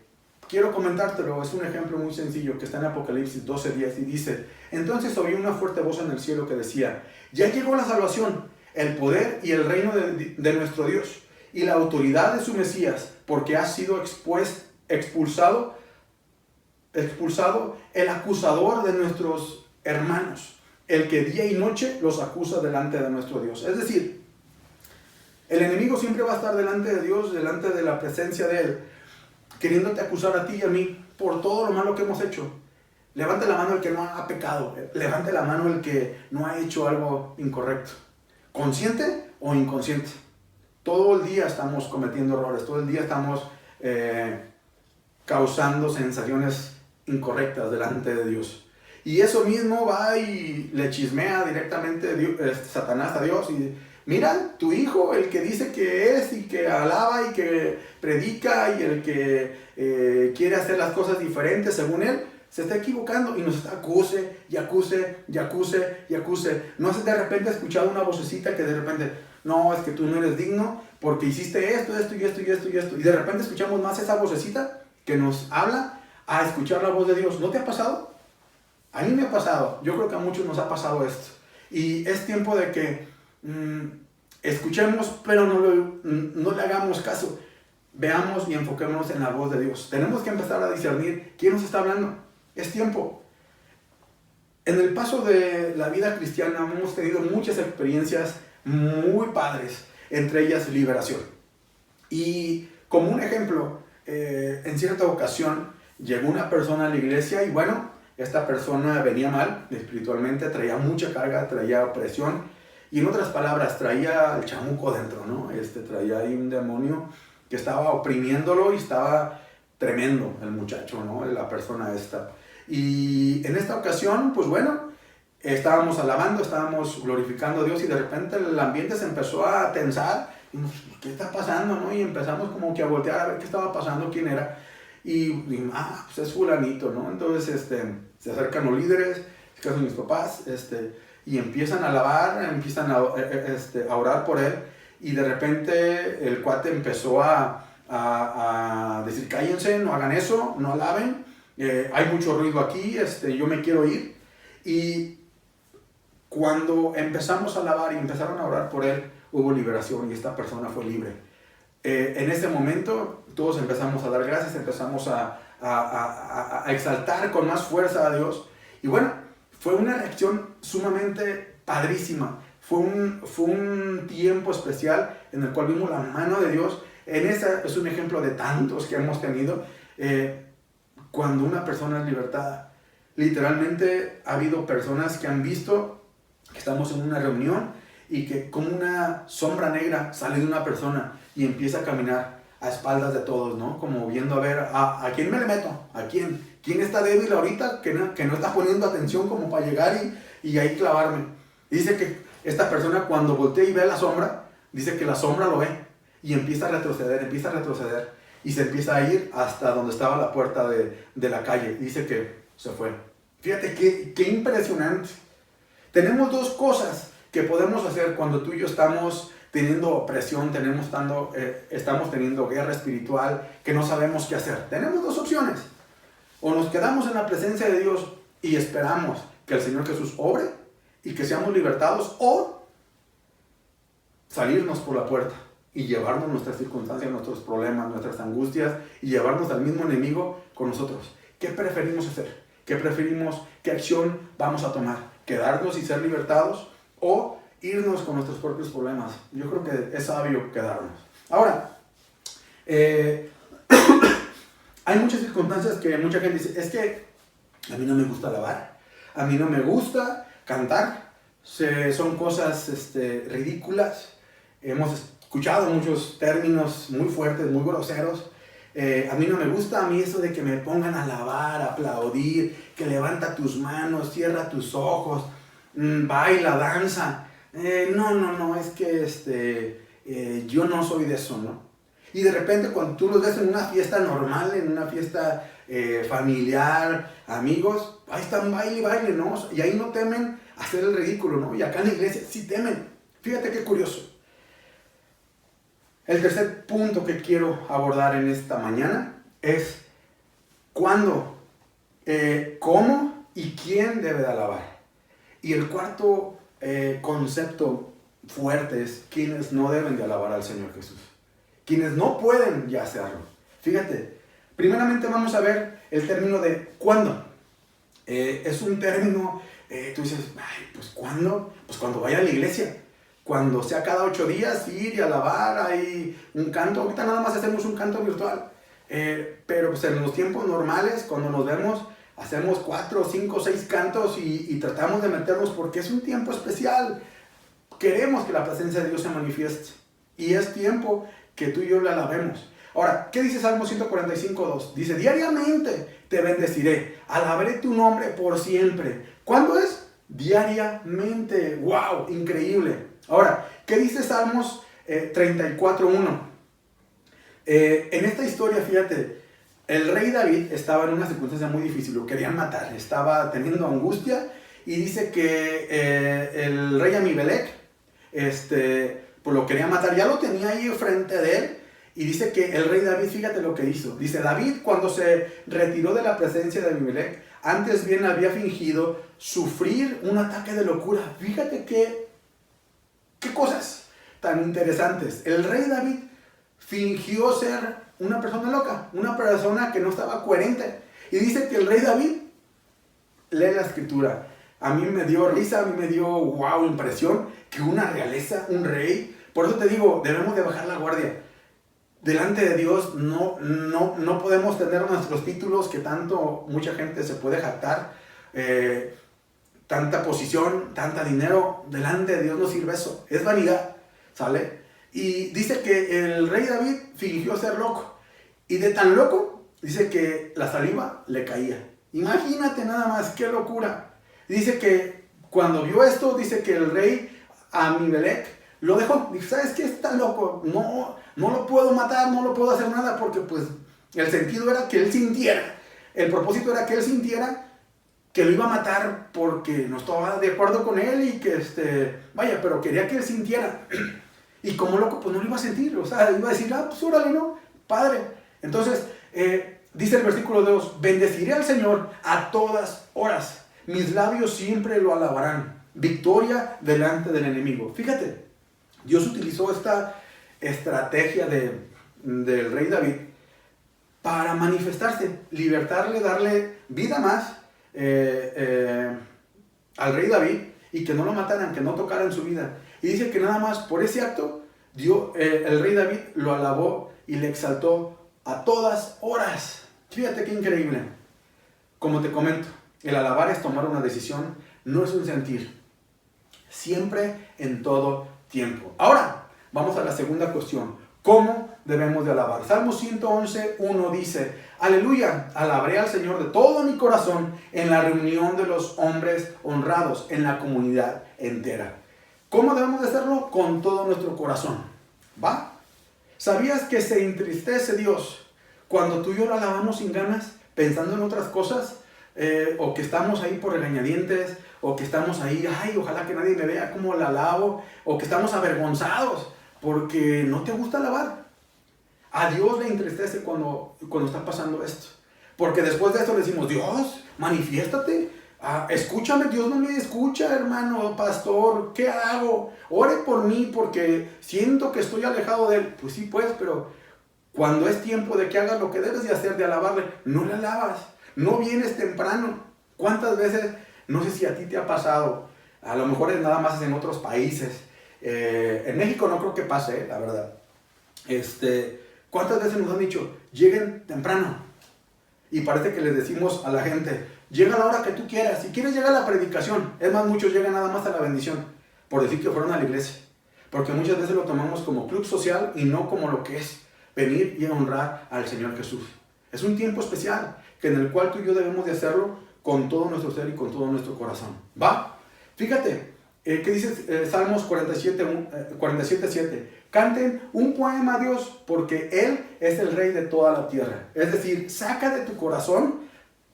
quiero comentártelo. Es un ejemplo muy sencillo que está en Apocalipsis 12:10 y dice, entonces oí una fuerte voz en el cielo que decía, ya llegó la salvación, el poder y el reino de nuestro Dios y la autoridad de su Mesías, porque ha sido expulsado el acusador de nuestros hermanos, el que día y noche los acusa delante de nuestro Dios. Es decir, el enemigo siempre va a estar delante de Dios, delante de la presencia de Él, queriéndote acusar a ti y a mí por todo lo malo que hemos hecho. Levante la mano el que no ha pecado, levante la mano el que no ha hecho algo incorrecto, consciente o inconsciente. Todo el día estamos cometiendo errores, todo el día estamos causando sensaciones incorrectas delante de Dios. Y eso mismo va y le chismea directamente Satanás a Dios y mira, tu hijo, el que dice que es y que alaba y que predica y el que quiere hacer las cosas diferentes según él, se está equivocando y nos está acuse y acuse y acuse y acuse. ¿No has de repente escuchado una vocecita que de repente, no, es que tú no eres digno porque hiciste esto, esto y esto y esto y esto? Y de repente escuchamos más esa vocecita que nos habla a escuchar la voz de Dios. ¿No te ha pasado? A mí me ha pasado. Yo creo que a muchos nos ha pasado esto. Y es tiempo de que escuchemos, pero no le hagamos caso. Veamos y enfoquémonos en la voz de Dios. Tenemos que empezar a discernir quién nos está hablando. Es tiempo. En el paso de la vida cristiana hemos tenido muchas experiencias muy padres, entre ellas liberación. Y como un ejemplo, en cierta ocasión llegó una persona a la iglesia y bueno, esta persona venía mal espiritualmente, traía mucha carga, traía opresión y en otras palabras traía el chamuco dentro, ¿no? Traía ahí un demonio que estaba oprimiéndolo y estaba tremendo el muchacho, ¿no? La persona esta. Y en esta ocasión, pues bueno, estábamos alabando, estábamos glorificando a Dios y de repente el ambiente se empezó a tensar y ¿qué está pasando, no? Y empezamos como que a voltear a ver qué estaba pasando, quién era. Y pues es fulanito, ¿no? Entonces se acercan los líderes, que son mis papás, y empiezan a alabar, empiezan a orar por él y de repente el cuate empezó a decir, cállense, no hagan eso, no alaben, hay mucho ruido aquí, yo me quiero ir. Y cuando empezamos a alabar y empezaron a orar por él, hubo liberación y esta persona fue libre. En ese momento todos empezamos a dar gracias, empezamos a exaltar con más fuerza a Dios. Y bueno, fue una reacción sumamente padrísima. Fue un tiempo especial en el cual vimos la mano de Dios. En esa es un ejemplo de tantos que hemos tenido. Cuando una persona es libertada, literalmente ha habido personas que han visto que estamos en una reunión y que como una sombra negra sale de una persona y empieza a caminar a espaldas de todos, ¿no? Como viendo a ver a quién me le meto, a quién está débil ahorita, que no está poniendo atención como para llegar y ahí clavarme. Dice que esta persona cuando voltea y ve la sombra, dice que la sombra lo ve y empieza a retroceder y se empieza a ir hasta donde estaba la puerta de la calle. Dice que se fue. Fíjate qué impresionante. Tenemos dos cosas que podemos hacer cuando tú y yo estamos teniendo opresión, estamos teniendo guerra espiritual, que no sabemos qué hacer. Tenemos dos opciones. O nos quedamos en la presencia de Dios y esperamos que el Señor Jesús obre y que seamos libertados, o salirnos por la puerta y llevarnos nuestras circunstancias, nuestros problemas, nuestras angustias y llevarnos al mismo enemigo con nosotros. ¿Qué preferimos hacer? ¿Qué acción vamos a tomar? ¿Quedarnos y ser libertados o irnos con nuestros propios problemas? Yo creo que es sabio quedarnos. Ahora, hay muchas circunstancias que mucha gente dice, es que a mí no me gusta alabar, a mí no me gusta cantar, son cosas ridículas. Hemos escuchado muchos términos muy fuertes, muy groseros. A mí no me gusta, a mí eso de que me pongan a alabar, a aplaudir, que levanta tus manos, cierra tus ojos, baila, danza. No, es que yo no soy de eso, ¿no? Y de repente cuando tú los ves en una fiesta normal, en una fiesta familiar, amigos, ahí están baile, ¿no? Y ahí no temen hacer el ridículo, ¿no? Y acá en la iglesia sí temen. Fíjate qué curioso. El tercer punto que quiero abordar en esta mañana es cuándo, cómo y quién debe de alabar. Y el cuarto concepto fuerte es quienes no deben de alabar al Señor Jesús. Quienes no pueden ya hacerlo. Fíjate, primeramente vamos a ver el término de cuándo. Es un término, tú dices, ay, pues ¿cuándo? Pues cuando vaya a la iglesia. Cuando sea cada 8 días ir y alabar, hay un canto. Ahorita nada más hacemos un canto virtual. Pero pues en los tiempos normales, cuando nos vemos, hacemos 4, 5, 6 cantos y tratamos de meternos porque es un tiempo especial. Queremos que la presencia de Dios se manifieste. Y es tiempo que tú y yo le alabemos. Ahora, ¿qué dice Salmo 145:2? Dice, diariamente te bendeciré, alabaré tu nombre por siempre. ¿Cuándo es? Diariamente. ¡Wow! Increíble. Ahora, ¿qué dice Salmos 34:1? En esta historia, fíjate, el rey David estaba en una circunstancia muy difícil, lo querían matar, estaba teniendo angustia y dice que el rey Amimelec, pues lo quería matar, ya lo tenía ahí frente de él. Y dice que el rey David, fíjate lo que hizo. Dice, David cuando se retiró de la presencia de Abimelec, antes bien había fingido sufrir un ataque de locura. Fíjate qué cosas tan interesantes. El rey David fingió ser una persona loca, una persona que no estaba coherente. Y dice que el rey David, lee la escritura, a mí me dio risa, a mí me dio wow, impresión, que una realeza, un rey. Por eso te digo, debemos de bajar la guardia. Delante de Dios no podemos tener nuestros títulos que tanto mucha gente se puede jactar, tanta posición, tanta dinero. Delante de Dios no sirve eso, es vanidad, ¿sale? Y dice que el rey David fingió ser loco, y de tan loco, dice que la saliva le caía. Imagínate nada más, qué locura. Dice que cuando vio esto, dice que el rey Amimelec lo dejó. Dice, ¿sabes qué? Está loco, no lo puedo matar, no lo puedo hacer nada, porque pues el sentido era que él sintiera, el propósito era que él sintiera que lo iba a matar porque no estaba de acuerdo con él y que pero quería que él sintiera. Y como loco, pues no lo iba a sentir, o sea, iba a decir, pues órale, ¿no? Padre. Entonces, dice el versículo 2, bendeciré al Señor a todas horas, mis labios siempre lo alabarán, victoria delante del enemigo. Fíjate, Dios utilizó esta estrategia del rey David para manifestarse, libertarle, darle vida más al rey David y que no lo mataran, que no tocaran su vida. Y dice que nada más por ese acto, el rey David lo alabó y le exaltó a todas horas. Fíjate qué increíble. Como te comento, el alabar es tomar una decisión, no es un sentir. Siempre, en todo tiempo. Ahora, vamos a la segunda cuestión. ¿Cómo debemos de alabar? Salmo 111:1 dice: aleluya, alabaré al Señor de todo mi corazón en la reunión de los hombres honrados, en la comunidad entera. ¿Cómo debemos de hacerlo? Con todo nuestro corazón. ¿Va? ¿Sabías que se entristece Dios cuando tú y yo lo alabamos sin ganas, pensando en otras cosas? O que estamos ahí por regañadientes, o que estamos ahí, ay, ojalá que nadie me vea cómo la alabo, o que estamos avergonzados porque no te gusta alabar. A Dios le entristece cuando está pasando esto. Porque después de esto le decimos: Dios, manifiéstate. Escúchame. Dios no me escucha, hermano, pastor. ¿Qué hago? Ore por mí porque siento que estoy alejado de Él. Pues sí, pues, pero cuando es tiempo de que hagas lo que debes de hacer, de alabarle, no le alabas. No vienes temprano. ¿Cuántas veces? No sé si a ti te ha pasado. A lo mejor es nada más en otros países. En México no creo que pase, la verdad. ¿Cuántas veces nos han dicho: lleguen temprano? Y parece que les decimos a la gente: llega a la hora que tú quieras. Si quieres, llega a la predicación. Es más, muchos llegan nada más a la bendición, por decir que fueron a la iglesia. Porque muchas veces lo tomamos como club social y no como lo que es venir y honrar al Señor Jesús. Es un tiempo especial en el cual tú y yo debemos de hacerlo con todo nuestro ser y con todo nuestro corazón. ¿Va? Fíjate, ¿qué dice Salmos 47:7? Canten un poema a Dios porque Él es el Rey de toda la tierra. Es decir, saca de tu corazón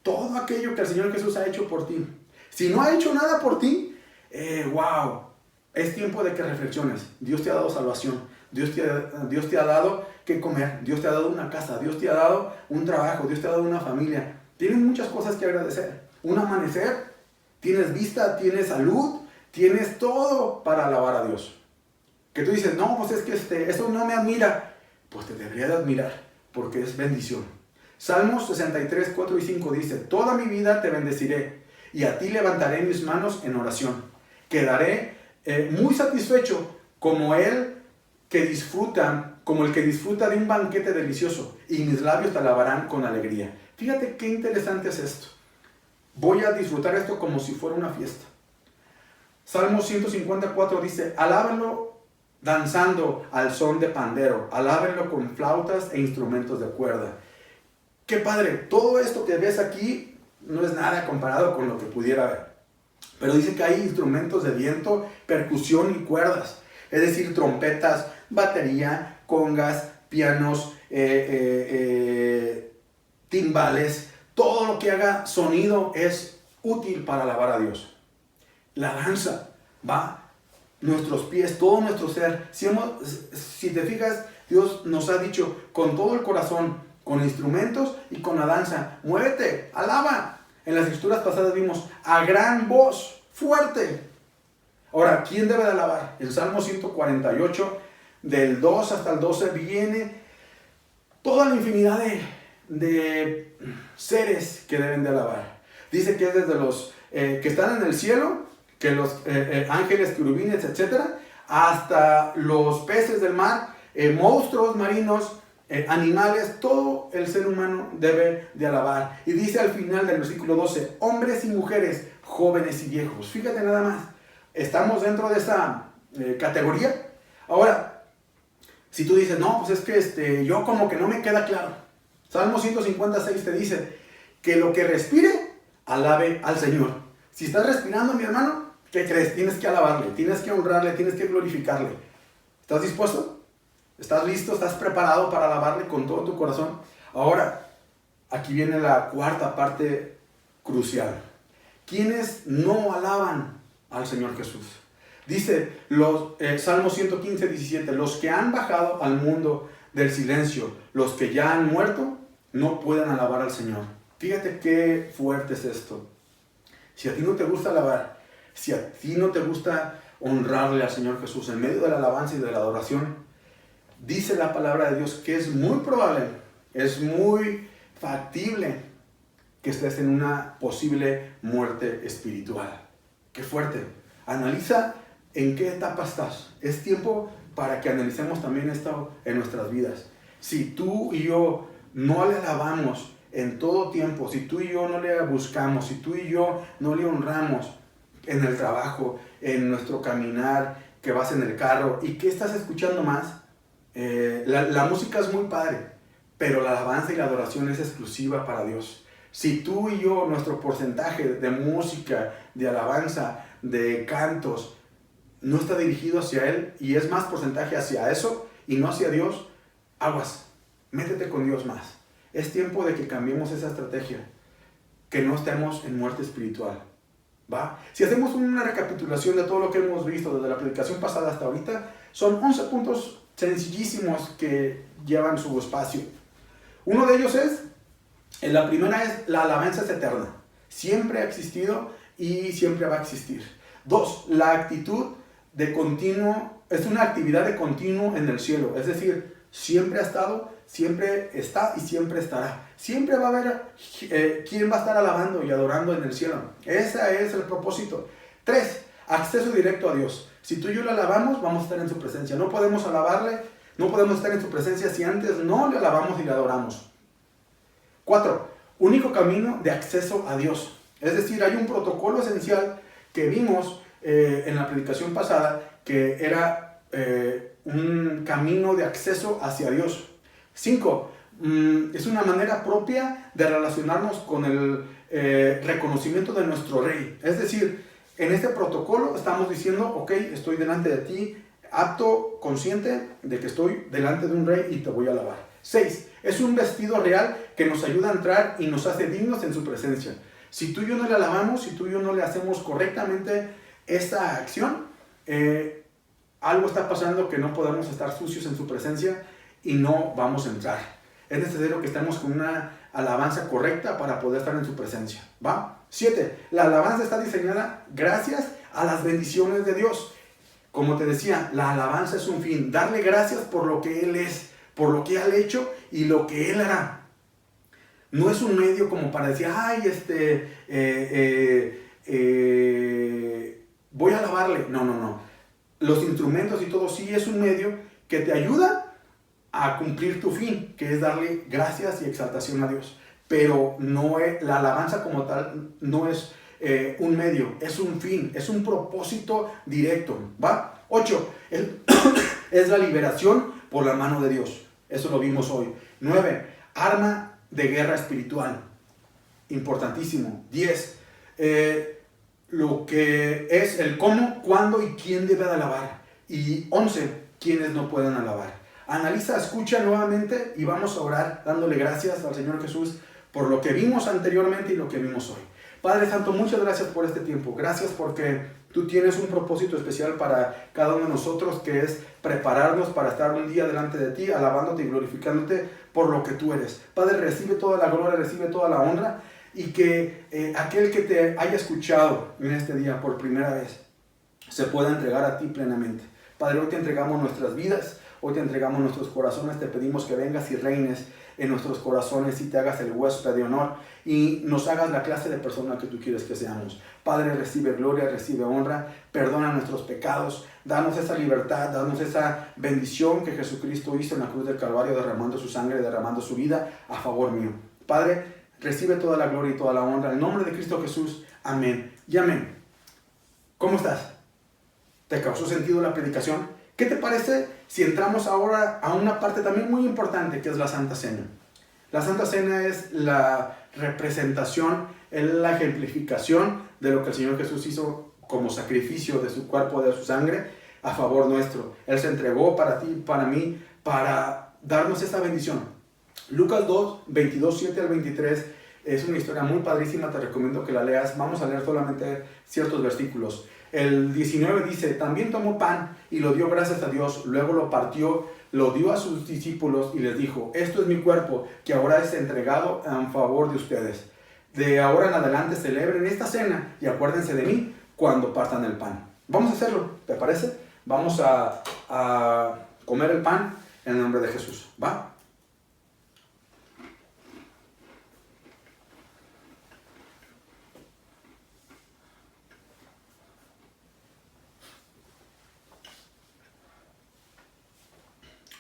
todo aquello que el Señor Jesús ha hecho por ti. Si no ha hecho nada por ti, wow, es tiempo de que reflexiones. Dios te ha dado salvación. Dios te ha dado que comer. Dios te ha dado una casa. Dios te ha dado un trabajo. Dios te ha dado una familia. Tienes muchas cosas que agradecer. Un amanecer. Tienes vista, tienes salud, tienes todo para alabar a Dios. Que tú dices: no, pues es que eso no me admira. Pues te debería de admirar, porque es bendición. Salmos 63:4-5 dice: toda mi vida te bendeciré, y a ti levantaré mis manos en oración. Quedaré muy satisfecho como el que disfruta de un banquete delicioso, y mis labios te alabarán con alegría. Fíjate qué interesante es esto. Voy a disfrutar esto como si fuera una fiesta. Salmo 154 dice: alábenlo danzando al son de pandero, alábenlo con flautas e instrumentos de cuerda. ¡Qué padre! Todo esto que ves aquí no es nada comparado con lo que pudiera haber. Pero dice que hay instrumentos de viento, percusión y cuerdas. Es decir, trompetas, batería, congas, pianos, timbales. Todo lo que haga sonido es útil para alabar a Dios. La danza, va, nuestros pies, todo nuestro ser. Si te fijas, Dios nos ha dicho con todo el corazón, con instrumentos y con la danza: muévete, alaba. En las escrituras pasadas vimos: a gran voz, fuerte. Ahora, ¿quién debe de alabar? En Salmo 148, del 2 hasta el 12, viene toda la infinidad de seres que deben de alabar. Dice que es desde los que están en el cielo, que los ángeles, querubines, etc., hasta los peces del mar, monstruos marinos, animales. Todo el ser humano debe de alabar. Y dice al final del versículo 12: hombres y mujeres, jóvenes y viejos. Fíjate nada más, estamos dentro de esa categoría. Ahora, si tú dices: no, pues es que yo como que no me queda claro. Salmo 156 te dice que lo que respire, alabe al Señor. Si estás respirando, mi hermano, ¿qué crees? Tienes que alabarle, tienes que honrarle, tienes que glorificarle. ¿Estás dispuesto? ¿Estás listo? ¿Estás preparado para alabarle con todo tu corazón? Ahora, aquí viene la cuarta parte crucial. ¿Quiénes no alaban al Señor Jesús? Dice Salmo 115:17: los que han bajado al mundo del silencio, los que ya han muerto, no pueden alabar al Señor. Fíjate qué fuerte es esto. Si a ti no te gusta alabar, si a ti no te gusta honrarle al Señor Jesús en medio de la alabanza y de la adoración, dice la palabra de Dios que es muy probable, es muy factible que estés en una posible muerte espiritual. ¡Qué fuerte! Analiza en qué etapa estás. Es tiempo para que analicemos también esto en nuestras vidas. Si tú y yo no le alabamos en todo tiempo, si tú y yo no le buscamos, si tú y yo no le honramos en el trabajo, en nuestro caminar, que vas en el carro, ¿y qué estás escuchando más? La música es muy padre, pero la alabanza y la adoración es exclusiva para Dios. Si tú y yo, nuestro porcentaje de música, de alabanza, de cantos, no está dirigido hacia Él y es más porcentaje hacia eso y no hacia Dios, aguas, métete con Dios más. Es tiempo de que cambiemos esa estrategia, que no estemos en muerte espiritual, ¿va? Si hacemos una recapitulación de todo lo que hemos visto desde la predicación pasada hasta ahorita, son 11 puntos sencillísimos que llevan su espacio. Uno de ellos es, la primera es, la alabanza es eterna. Siempre ha existido y siempre va a existir. 2, la actitud de continuo, es una actividad de continuo en el cielo. Es decir, siempre ha estado, siempre está y siempre estará. Siempre va a haber quien va a estar alabando y adorando en el cielo. Ese es el propósito. 3, acceso directo a Dios. Si tú y yo le alabamos, vamos a estar en su presencia. No podemos alabarle, no podemos estar en su presencia si antes no le alabamos y le adoramos. 4, único camino de acceso a Dios. Es decir, hay un protocolo esencial que vimos en la predicación pasada, que era un camino de acceso hacia Dios. 5, es una manera propia de relacionarnos con el reconocimiento de nuestro Rey. Es decir, en este protocolo estamos diciendo, ok, estoy delante de ti, apto, consciente de que estoy delante de un Rey y te voy a alabar. 6, es un vestido real que nos ayuda a entrar y nos hace dignos en su presencia. Si tú y yo no le alabamos, si tú y yo no le hacemos correctamente esta acción, algo está pasando que no podemos estar sucios en su presencia y no vamos a entrar. Es necesario que estemos con una alabanza correcta para poder estar en su presencia, ¿va? 7, la alabanza está diseñada gracias a las bendiciones de Dios. Como te decía, la alabanza es un fin, darle gracias por lo que Él es, por lo que ha hecho y lo que Él hará. No es un medio como para decir, ay, voy a alabarle. No. Los instrumentos y todo sí es un medio que te ayuda a cumplir tu fin, que es darle gracias y exaltación a Dios. Pero no es, la alabanza como tal no es un medio, es un fin, es un propósito directo, ¿va? 8, es la liberación por la mano de Dios. Eso lo vimos hoy. 9, arma de guerra espiritual. Importantísimo. 10, lo que es el cómo, cuándo y quién debe de alabar. Y 11, quiénes no pueden alabar. Analiza, escucha nuevamente y vamos a orar dándole gracias al Señor Jesús por lo que vimos anteriormente y lo que vimos hoy. Padre Santo, muchas gracias por este tiempo. Gracias porque tú tienes un propósito especial para cada uno de nosotros, que es prepararnos para estar un día delante de ti, alabándote y glorificándote por lo que tú eres. Padre, recibe toda la gloria, recibe toda la honra, y que aquel que te haya escuchado en este día por primera vez se pueda entregar a ti plenamente. Padre, hoy te entregamos nuestras vidas, hoy te entregamos nuestros corazones, te pedimos que vengas y reines en nuestros corazones y te hagas el huésped de honor y nos hagas la clase de persona que tú quieres que seamos. Padre, recibe gloria, recibe honra, perdona nuestros pecados, danos esa libertad, danos esa bendición que Jesucristo hizo en la cruz del Calvario, derramando su sangre, derramando su vida a favor mío. Padre, recibe toda la gloria y toda la honra en el nombre de Cristo Jesús. Amén y amén. ¿Cómo estás? ¿Te causó sentido la predicación? ¿Qué te parece si entramos ahora a una parte también muy importante, que es la Santa Cena? La Santa Cena es la representación, es la ejemplificación de lo que el Señor Jesús hizo como sacrificio de su cuerpo, de su sangre, a favor nuestro. Él se entregó para ti, para mí, para darnos esta bendición. Lucas 2, 22, 7 al 23, es una historia muy padrísima, te recomiendo que la leas. Vamos a leer solamente ciertos versículos. El 19 dice, también tomó pan y lo dio gracias a Dios, luego lo partió, lo dio a sus discípulos y les dijo, esto es mi cuerpo que ahora es entregado en favor de ustedes. De ahora en adelante celebren esta cena y acuérdense de mí cuando partan el pan. Vamos a hacerlo, ¿te parece? Vamos a comer el pan en el nombre de Jesús, ¿va?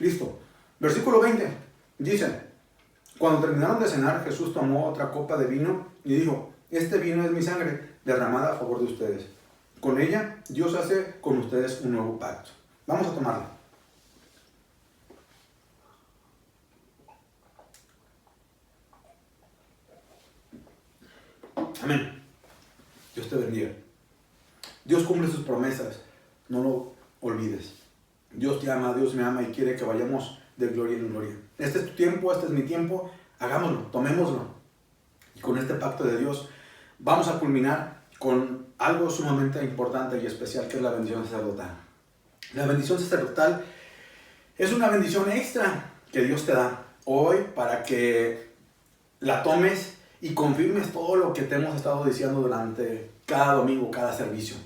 Listo. Versículo 20 dice: cuando terminaron de cenar, Jesús tomó otra copa de vino y dijo: este vino es mi sangre derramada a favor de ustedes. Con ella Dios hace con ustedes un nuevo pacto. Vamos a tomarla. Amén. Dios te bendiga. Dios cumple sus promesas. No lo olvides. Dios te ama, Dios me ama y quiere que vayamos de gloria en gloria. Este es tu tiempo, este es mi tiempo. Hagámoslo, tomémoslo. Y con este pacto de Dios vamos a culminar con algo sumamente importante y especial, que es la bendición sacerdotal. La bendición sacerdotal es una bendición extra que Dios te da hoy para que la tomes y confirmes todo lo que te hemos estado diciendo durante cada domingo, cada servicio.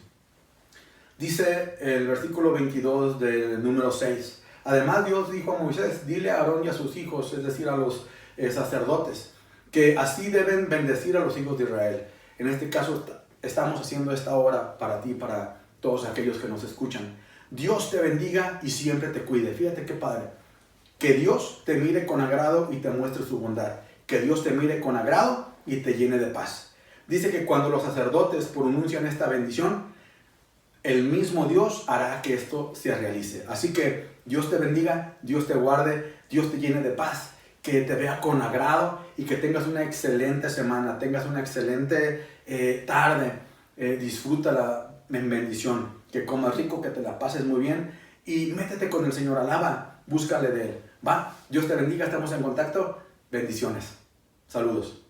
Dice el versículo 22 del número 6. Además Dios dijo a Moisés: dile a Aarón y a sus hijos, es decir, a los sacerdotes, que así deben bendecir a los hijos de Israel. En este caso estamos haciendo esta hora para ti, para todos aquellos que nos escuchan. Dios te bendiga y siempre te cuide. Fíjate qué padre. Que Dios te mire con agrado y te muestre su bondad. Que Dios te mire con agrado y te llene de paz. Dice que cuando los sacerdotes pronuncian esta bendición, el mismo Dios hará que esto se realice. Así que Dios te bendiga, Dios te guarde, Dios te llene de paz, que te vea con agrado y que tengas una excelente semana, tengas una excelente tarde. Disfrútala en bendición, que comas rico, que te la pases muy bien y métete con el Señor, alaba, búscale de Él. Va, Dios te bendiga, estamos en contacto, bendiciones, saludos.